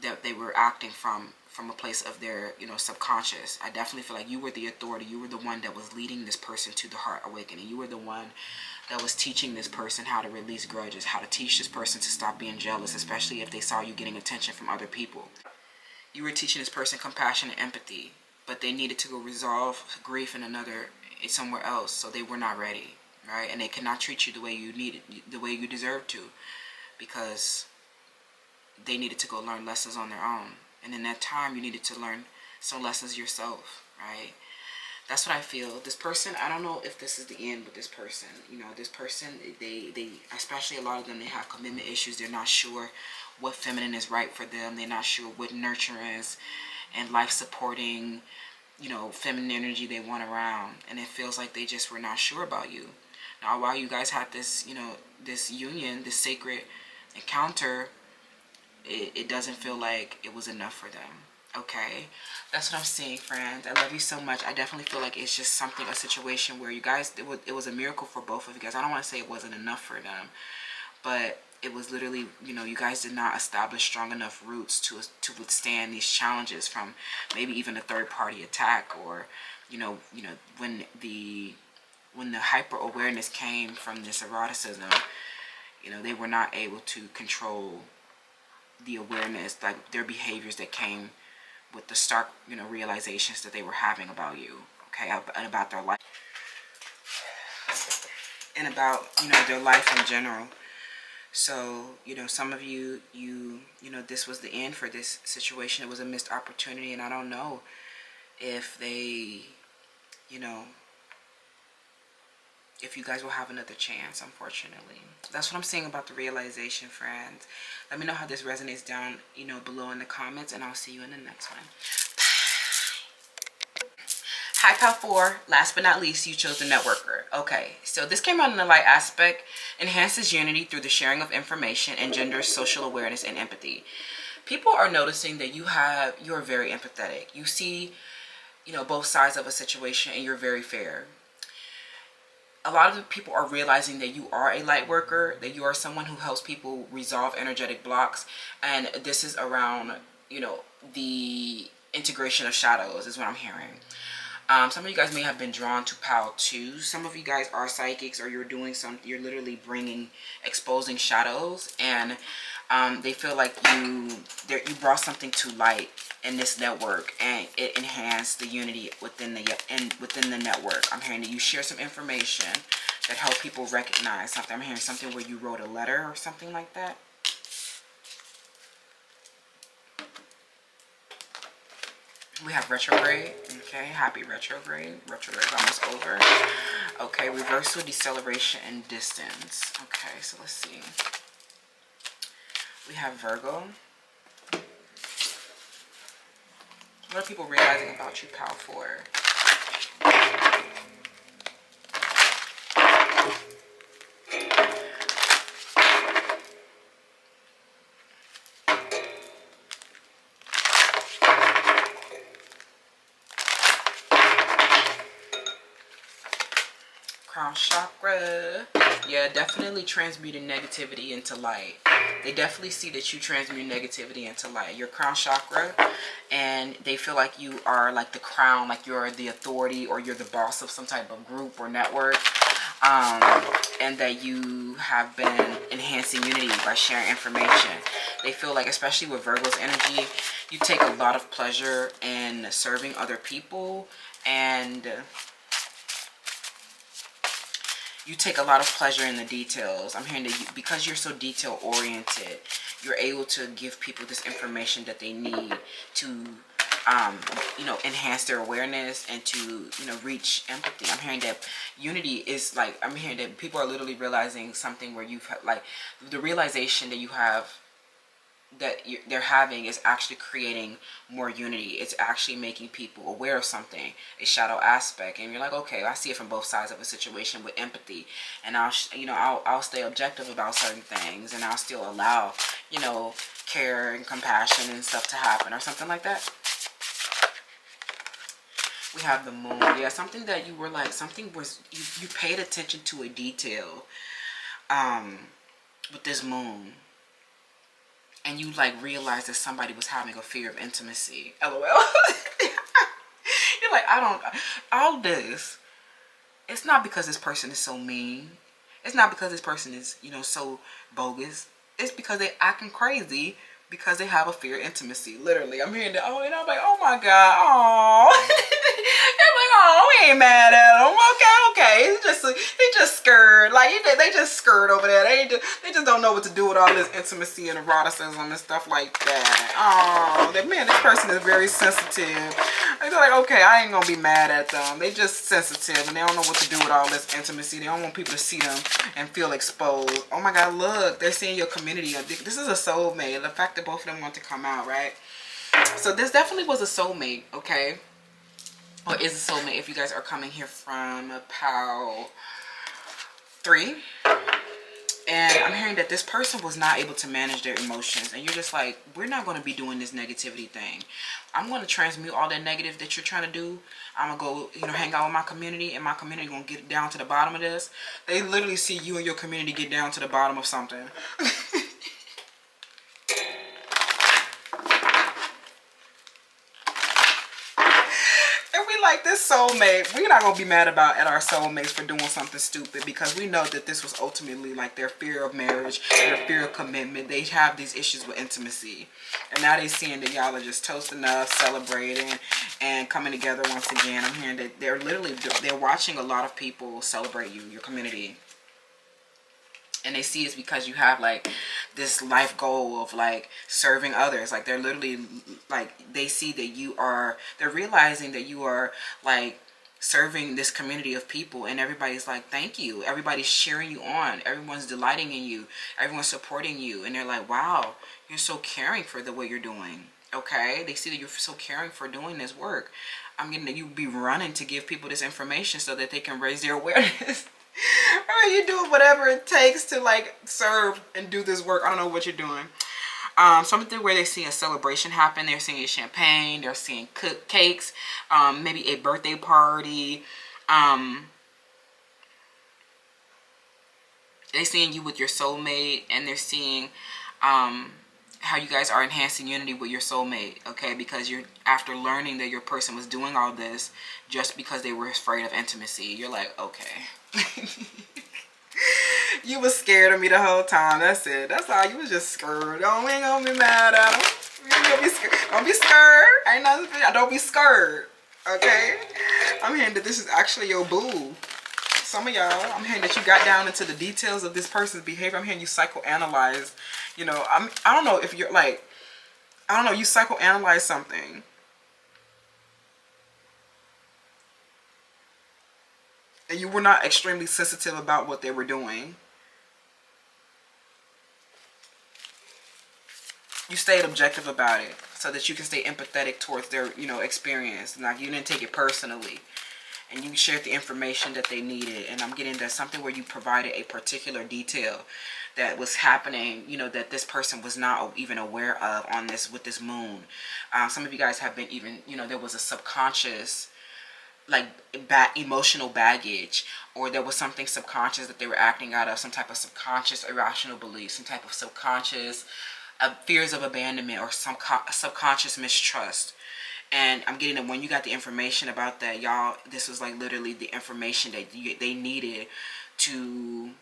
S2: that they were acting from a place of their, you know, subconscious. I definitely feel like you were the authority. You were the one that was leading this person to the heart awakening. You were the one that was teaching this person how to release grudges, how to teach this person to stop being jealous, especially if they saw you getting attention from other people. You were teaching this person compassion and empathy, but they needed to go resolve grief in somewhere else, so they were not ready, right? And they could not treat you the way you deserved to, because they needed to go learn lessons on their own. And in that time, you needed to learn some lessons yourself, right? That's what I feel. This person, I don't know if this is the end with this person. You know, this person, they especially a lot of them, they have commitment issues. They're not sure what feminine is right for them. They're not sure what nurturance and life-supporting, you know, feminine energy they want around. And it feels like they just were not sure about you. Now, while you guys had this, you know, this union, this sacred encounter, it doesn't feel like it was enough for them. Okay, that's what I'm seeing, friends. I love you so much. I definitely feel like it's just a situation where you guys, it was a miracle for both of you guys. I don't want to say it wasn't enough for them, but it was literally, you know, you guys did not establish strong enough roots to withstand these challenges from maybe even a third party attack, or, you know, when the hyper awareness came from this eroticism, you know, they were not able to control the awareness, like their behaviors that came with the stark, you know, realizations that they were having about you. okay, and about their life, and about, you know, their life in general. So, you know, some of you, you know, this was the end for this situation. It was a missed opportunity, and I don't know if they, you know, if you guys will have another chance, unfortunately. That's what I'm saying about the realization, friends. Let me know how this resonates down, you know, below in the comments, and I'll see you in the next one. Hi, Pal 4. Last but not least, you chose the networker. Okay, so this came out in the light aspect. Enhances unity through the sharing of information, engenders social awareness and empathy. People are noticing that you're very empathetic. You see, you know, both sides of a situation, and you're very fair. A lot of the people are realizing that you are a light worker, that you are someone who helps people resolve energetic blocks. And this is around, you know, the integration of shadows is what I'm hearing. Some of you guys may have been drawn to PAL 2. Some of you guys are psychics, or you're doing you're literally exposing shadows, and they feel like you brought something to light in this network, and it enhanced the unity within the network. I'm hearing that you share some information that help people recognize something. I'm hearing something where you wrote a letter or something like that. We have retrograde. Okay, happy retrograde. Retrograde's almost over. Okay, reversal, deceleration, and distance. Okay, so let's see. We have Virgo. What are people realizing about you, Pal 4? Crown chakra. Yeah, definitely transmuting negativity into light. They definitely see that you transmute negativity into light. Your crown chakra, and they feel like you are like the crown, like you're the authority, or you're the boss of some type of group or network. And that you have been enhancing unity by sharing information. They feel like, especially with Virgo's energy, you take a lot of pleasure in serving other people, and you take a lot of pleasure in the details. I'm hearing that because you're so detail oriented, you're able to give people this information that they need to you know, enhance their awareness and to, you know, reach empathy. I'm hearing that unity is like, I'm hearing that people are literally realizing something where you've like the realization that you have, that they're having, is actually creating more unity. It's actually making people aware of something, a shadow aspect, and you're like, okay, I see it from both sides of a situation with empathy, and I'll stay objective about certain things, and I'll still allow, you know, care and compassion and stuff to happen, or something like that. We have the moon. Yeah, something that you were like, something was, you paid attention to a detail with this moon, and you like realized that somebody was having a fear of intimacy. LOL. You're like, all this, it's not because this person is so mean. It's not because this person is, you know, so bogus. It's because they acting crazy because they have a fear of intimacy. Literally, I'm hearing that. Oh, and I'm like, oh my God, oh. I'm like, oh, we ain't mad at him. Okay. He just scared. Like they just scared over there. They just don't know what to do with all this intimacy and eroticism and stuff like that. Oh, man, this person is very sensitive. They're like, okay, I ain't gonna be mad at them. They just sensitive, and they don't know what to do with all this intimacy. They don't want people to see them and feel exposed. Oh my God, look, they're seeing your community. This is a soulmate. The fact that both of them want to come out, right? So this definitely was a soulmate, okay? Or is a soulmate if you guys are coming here from PAL 3. And I'm hearing that this person was not able to manage their emotions. And you're just like, we're not going to be doing this negativity thing. I'm going to transmute all that negative that you're trying to do. I'm going to go, you know, hang out with my community. And my community going to get down to the bottom of this. They literally see you and your community get down to the bottom of something. like this soulmate, we're not gonna be mad at our soulmates for doing something stupid, because we know that this was ultimately like their fear of marriage, their fear of commitment. They have these issues with intimacy, and now they seeing that y'all are just toasting up, celebrating, and coming together once again. I'm hearing that they're watching a lot of people celebrate you, your community. And they see it's because you have like this life goal of like serving others. Like they're literally like, they see that they're realizing that you are like serving this community of people, and everybody's like, thank you. Everybody's cheering you on. Everyone's delighting in you. Everyone's supporting you. And they're like, wow, you're so caring for the way you're doing. Okay. They see that you're so caring for doing this work. I'm getting that you be running to give people this information so that they can raise their awareness. I mean, you're doing whatever it takes to like serve and do this work. I don't know what you're doing. Something where they're seeing a celebration happen. They're seeing champagne. They're seeing cakes. Maybe a birthday party. They're seeing you with your soulmate, and they're seeing how you guys are enhancing unity with your soulmate. Okay, because you're, after learning that your person was doing all this just because they were afraid of intimacy, you're like, okay. You was scared of me the whole time. That's it. That's all. You was just scared. Oh, we ain't gonna be mad at him. Don't be scared. Don't be scared. Ain't nothing. Don't be scared. Okay. I'm hearing that this is actually your boo. Some of y'all, I'm hearing that you got down into the details of this person's behavior. I'm hearing you psychoanalyze. You know, I don't know if you're like, I don't know. You psychoanalyze something. And you were not extremely sensitive about what they were doing. You stayed objective about it so that you can stay empathetic towards their, you know, experience. Like, you didn't take it personally. And you shared the information that they needed. And I'm getting that something where you provided a particular detail that was happening, you know, that this person was not even aware of on this, with this moon. Some of you guys have been even, you know, there was a subconscious, like emotional baggage, or there was something subconscious that they were acting out of, some type of subconscious irrational belief, some type of subconscious fears of abandonment, or some subconscious mistrust. And I'm getting that when you got the information about that, y'all, this was like literally the information that they needed to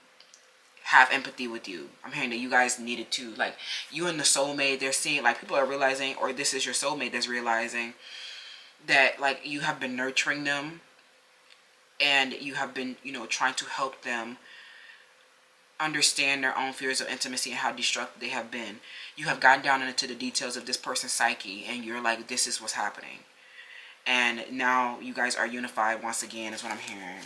S2: have empathy with you. I'm hearing that you guys needed to, like, you and the soulmate, they're seeing, like, people are realizing, or this is your soulmate that's realizing that, like, you have been nurturing them, and you have been, you know, trying to help them understand their own fears of intimacy and how destructive they have been. You have gotten down into the details of this person's psyche, and you're like, this is what's happening. And now you guys are unified once again, is what I'm hearing.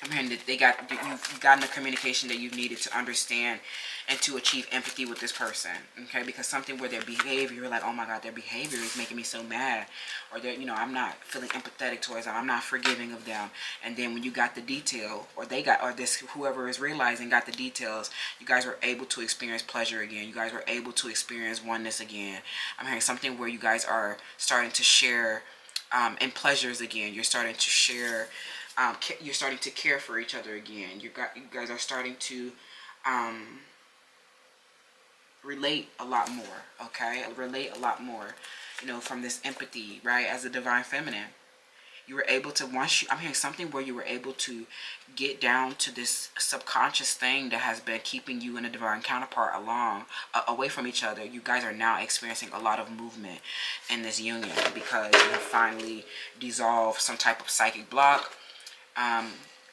S2: I'm hearing that you've gotten the communication that you've needed to understand and to achieve empathy with this person, okay? Because something where their behavior, you're like, oh my God, their behavior is making me so mad, or they're, you know, I'm not feeling empathetic towards them, I'm not forgiving of them. And then when you got the detail, or they got, or this, whoever is realizing got the details, you guys were able to experience pleasure again. You guys were able to experience oneness again. I'm hearing something where you guys are starting to share in pleasures again. You're starting to share. You're starting to care for each other again. You guys are starting to relate a lot more, okay? Relate a lot more, you know, from this empathy, right? As a divine feminine, you were able to, I'm hearing something where you were able to get down to this subconscious thing that has been keeping you and a divine counterpart away from each other. You guys are now experiencing a lot of movement in this union because you have finally dissolved some type of psychic block.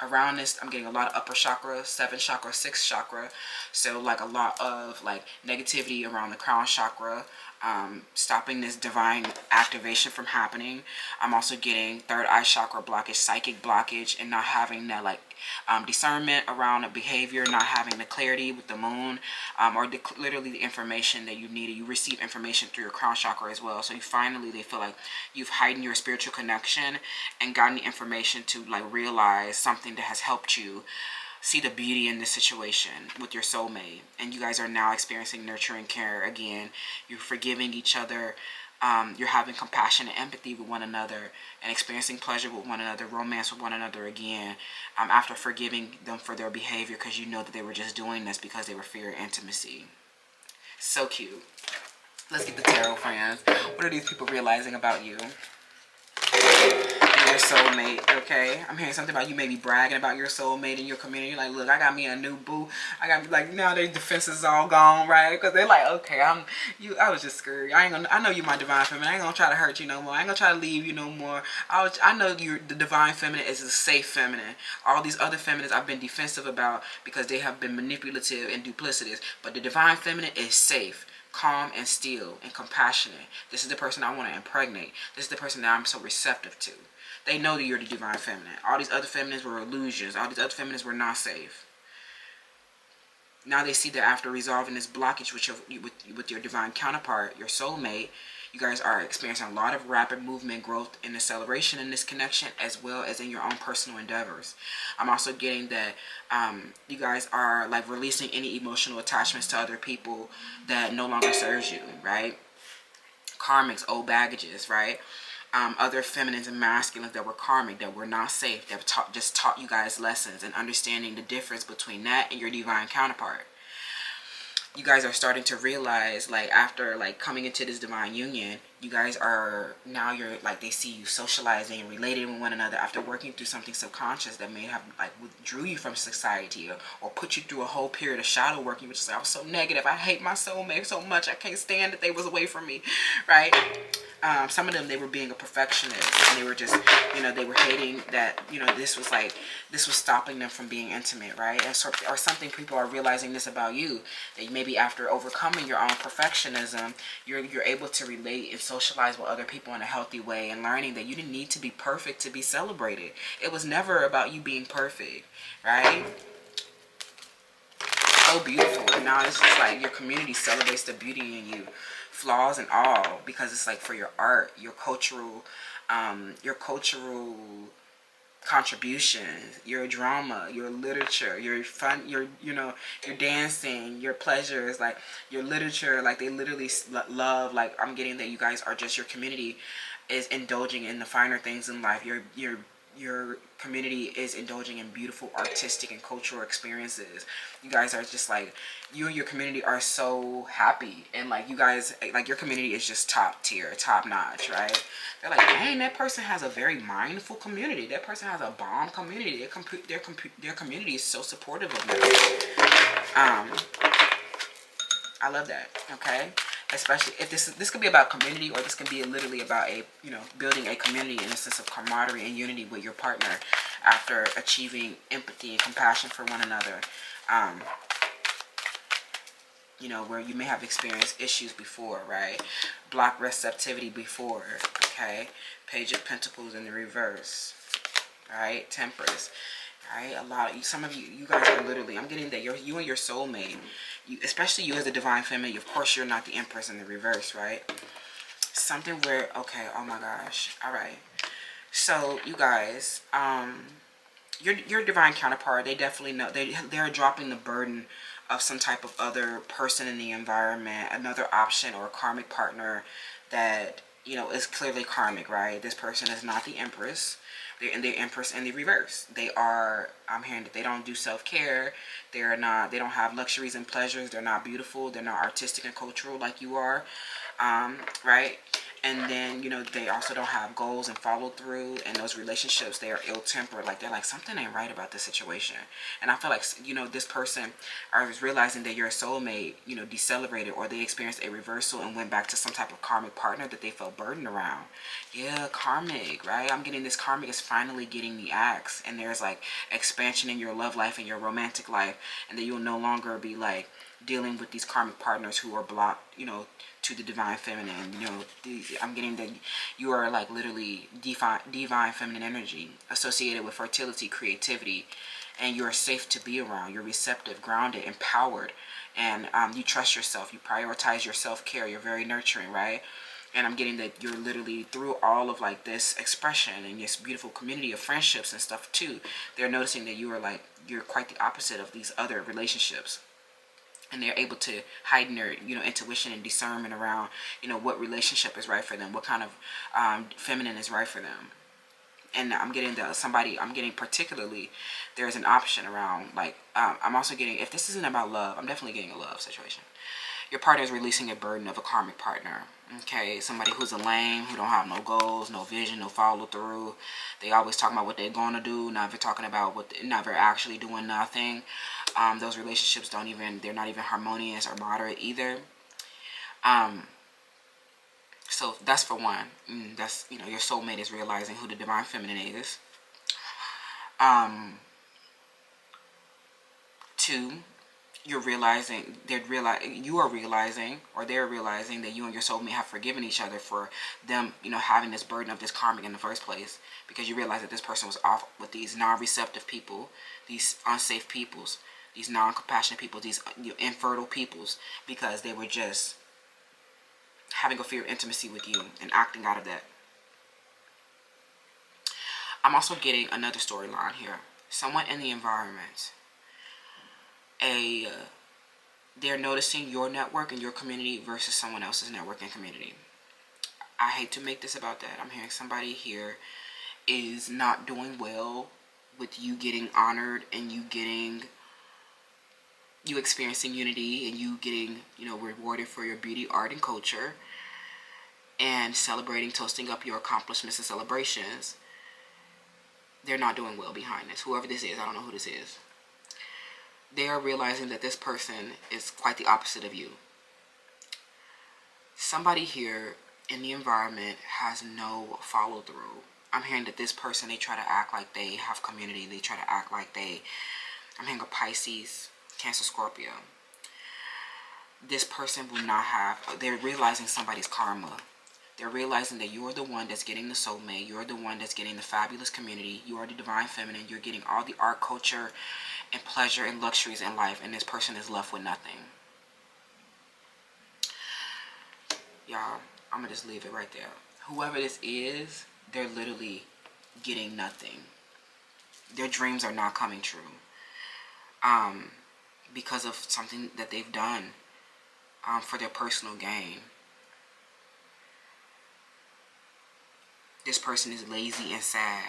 S2: Around this, I'm getting a lot of upper chakra, 7th chakra, 6th chakra. So like a lot of like negativity around the crown chakra, stopping this divine activation from happening. I'm also getting 3rd eye chakra blockage, psychic blockage, and not having that like discernment around the behavior, not having the clarity with the moon, or literally the information that you needed. You receive information through your crown chakra as well. So you finally, they feel like you've heightened your spiritual connection and gotten the information to like realize something that has helped you see the beauty in this situation with your soulmate. And you guys are now experiencing nurturing care again. You're forgiving each other. You're having compassion and empathy with one another and experiencing pleasure with one another, romance with one another again, after forgiving them for their behavior, because you know that they were just doing this because they were fearing intimacy. So cute. Let's get the tarot, friends. What are these people realizing about you? your soulmate, okay? I'm hearing something about you maybe bragging about your soulmate in your community. Like, look, I got me a new boo. I got, like, now their defenses all gone, right? Because they're like, okay, I was just scared. I know you my divine feminine. I ain't gonna try to hurt you no more. I ain't gonna try to leave you no more. I know the divine feminine is a safe feminine. All these other feminines I've been defensive about because they have been manipulative and duplicitous. But the divine feminine is safe, calm and still and compassionate. This is the person I want to impregnate. This is the person that I'm so receptive to. They know that you're the divine feminine. All these other feminines were illusions. All these other feminines were not safe. Now they see that after resolving this blockage with your divine counterpart, your soulmate, you guys are experiencing a lot of rapid movement, growth, and acceleration in this connection, as well as in your own personal endeavors. I'm also getting that you guys are like releasing any emotional attachments to other people that no longer serves you, right? Karmics, old baggages, right? Other feminines and masculines that were karmic, that were not safe, that just taught you guys lessons, and understanding the difference between that and your divine counterpart. You guys are starting to realize, like, after like coming into this divine union, you guys are now, you're like, they see you socializing and relating with one another after working through something subconscious that may have like withdrew you from society, or put you through a whole period of shadow working, which is like, I was so negative, I hate my soulmate so much, I can't stand that they was away from me, right? Some of them, they were being a perfectionist, and they were just, you know, they were hating that, you know, this was stopping them from being intimate, right? And so, or something, people are realizing this about you, that maybe after overcoming your own perfectionism, you're able to relate and socialize with other people in a healthy way, and learning that you didn't need to be perfect to be celebrated. It was never about you being perfect, right? So beautiful. And now it's just like your community celebrates the beauty in you, flaws and all, because it's like for your art, your cultural contributions, your drama, your literature, your fun, your, you know, your dancing, your pleasures, like your literature. Like, they literally love, like, I'm getting that you guys are just, your community is indulging in the finer things in life. Your community is indulging in beautiful artistic and cultural experiences. You guys are just like, you and your community are so happy, and like, you guys, like, your community is just top tier, top notch, right? They're like, dang, that person has a very mindful community. That person has a bomb community. Their community is so supportive of them. I love that. Okay. Especially if this could be about community, or this could be literally about a, you know, building a community in a sense of camaraderie and unity with your partner after achieving empathy and compassion for one another. You know, where you may have experienced issues before, right? Block receptivity before, okay? Page of Pentacles in the reverse, right? Temperance. Right, a lot of some of you guys are literally, I'm getting that you and your soulmate, especially you as a divine feminine, of course you're not the Empress in the reverse, right? Something where, okay, oh my gosh, all right. So you guys, your divine counterpart, they definitely know, they're dropping the burden of some type of other person in the environment, another option or a karmic partner that, you know, is clearly karmic, right? This person is not the Empress. They're in the Empress in the reverse. They are, I'm hearing that they don't do self-care. They don't have luxuries and pleasures. They're not beautiful. They're not artistic and cultural like you are, right? And then, you know, they also don't have goals and follow through. And those relationships, they are ill-tempered. Like, they're like, something ain't right about this situation. And I feel like, you know, this person is realizing that your soulmate, you know, decelerated, or they experienced a reversal and went back to some type of karmic partner that they felt burdened around. Yeah, karmic, right? I'm getting this karmic is finally getting the axe. And there's like expansion in your love life and your romantic life. And that you'll no longer be like dealing with these karmic partners who are blocked, you know, to the divine feminine. You know, I'm getting that you are like literally divine feminine energy associated with fertility, creativity, and you are safe to be around. You're receptive, grounded, empowered, and you trust yourself. You prioritize your self-care. You're very nurturing, right? And I'm getting that you're literally, through all of like this expression and this beautiful community of friendships and stuff too, they're noticing that you are like, you're quite the opposite of these other relationships. And they're able to heighten their, you know, intuition and discernment around, you know, what relationship is right for them, what kind of feminine is right for them. And I'm getting I'm getting particularly, there's an option around, like, I'm also getting, if this isn't about love, I'm definitely getting a love situation. Your partner is releasing a burden of a karmic partner, Okay, somebody who's a lame, who don't have no goals, no vision, no follow through. They always talking about what they're gonna do, never talking about never actually doing nothing. Those relationships they're not even harmonious or moderate either. So that's for one. That's, your soulmate is realizing who the divine feminine is. Two, you are realizing they're realizing that you and your soulmate have forgiven each other for them, having this burden of this karmic in the first place, because you realize that this person was off with these non-receptive people, these unsafe peoples, these non-compassionate people, these infertile peoples, because they were just having a fear of intimacy with you and acting out of that. I'm also getting another storyline here. Someone in the environment, they're noticing your network and your community versus someone else's network and community. I hate to make this about that. I'm hearing somebody here is not doing well with you getting honored and you experiencing unity and you getting, rewarded for your beauty, art, and culture, and celebrating, toasting up your accomplishments and celebrations. They're not doing well behind this. Whoever this is, I don't know who this is. They are realizing that this person is quite the opposite of you. Somebody here in the environment has no follow through. I'm hearing that this person, they try to act like they have community. They try to act like I'm hearing a Pisces, Cancer, Scorpio. This person will not they're realizing somebody's karma. They're realizing that you're the one that's getting the soulmate. You're the one that's getting the fabulous community. You are the divine feminine. You're getting all the art, culture, and pleasure and luxuries in life. And this person is left with nothing. Y'all, I'm going to just leave it right there. Whoever this is, they're literally getting nothing. Their dreams are not coming true. Because of something that they've done for their personal gain. This person is lazy and sad.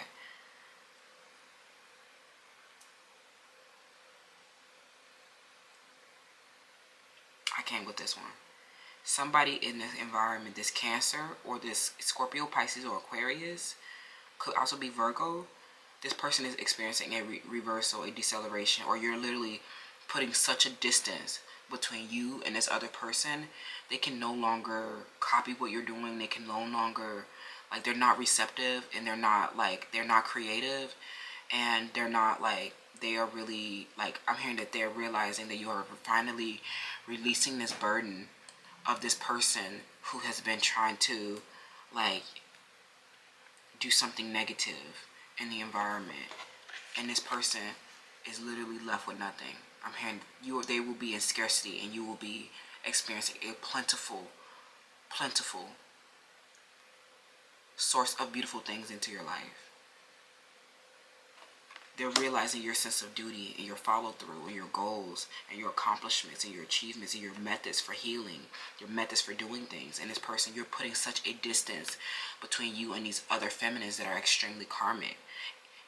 S2: I can't with this one. Somebody in this environment, this Cancer or this Scorpio, Pisces, or Aquarius, could also be Virgo. This person is experiencing a reversal, a deceleration, or you're literally putting such a distance between you and this other person. They can no longer copy what you're doing. They can no longer, they're not receptive, and they're not creative, and they're not they are really I'm hearing that they're realizing that you are finally releasing this burden of this person who has been trying to do something negative in the environment, and this person is literally left with nothing. I'm hearing they will be in scarcity, and you will be experiencing a plentiful source of beautiful things into your life. They're realizing your sense of duty and your follow through and your goals and your accomplishments and your achievements and your methods for healing, your methods for doing things. And this person, you're putting such a distance between you and these other feminines that are extremely karmic.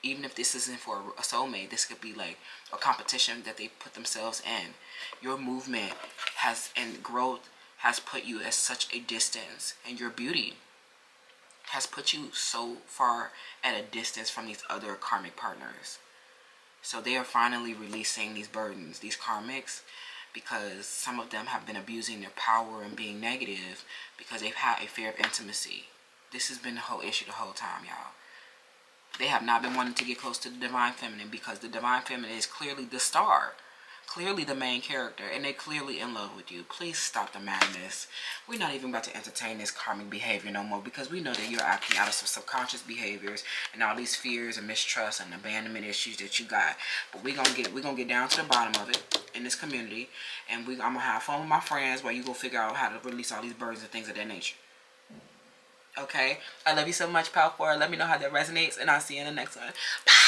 S2: Even if this isn't for a soulmate, this could be a competition that they put themselves in. Your movement and growth has put you at such a distance, and your beauty has put you so far at a distance from these other karmic partners. So they are finally releasing these burdens, these karmics, because some of them have been abusing their power and being negative because they've had a fear of intimacy. This has been the whole issue the whole time, y'all. They have not been wanting to get close to the divine feminine because the divine feminine is clearly the star, clearly the main character, and they're clearly in love with you. Please stop the madness. We're not even about to entertain this karmic behavior no more, because we know that you're acting out of some subconscious behaviors and all these fears and mistrust and abandonment issues that you got. But we're gonna get down to the bottom of it in this community, and I'm gonna have fun with my friends while you go figure out how to release all these burdens and things of that nature. Okay, I love you so much, Pal 4. Let me know how that resonates, and I'll see you in the next one. Bye.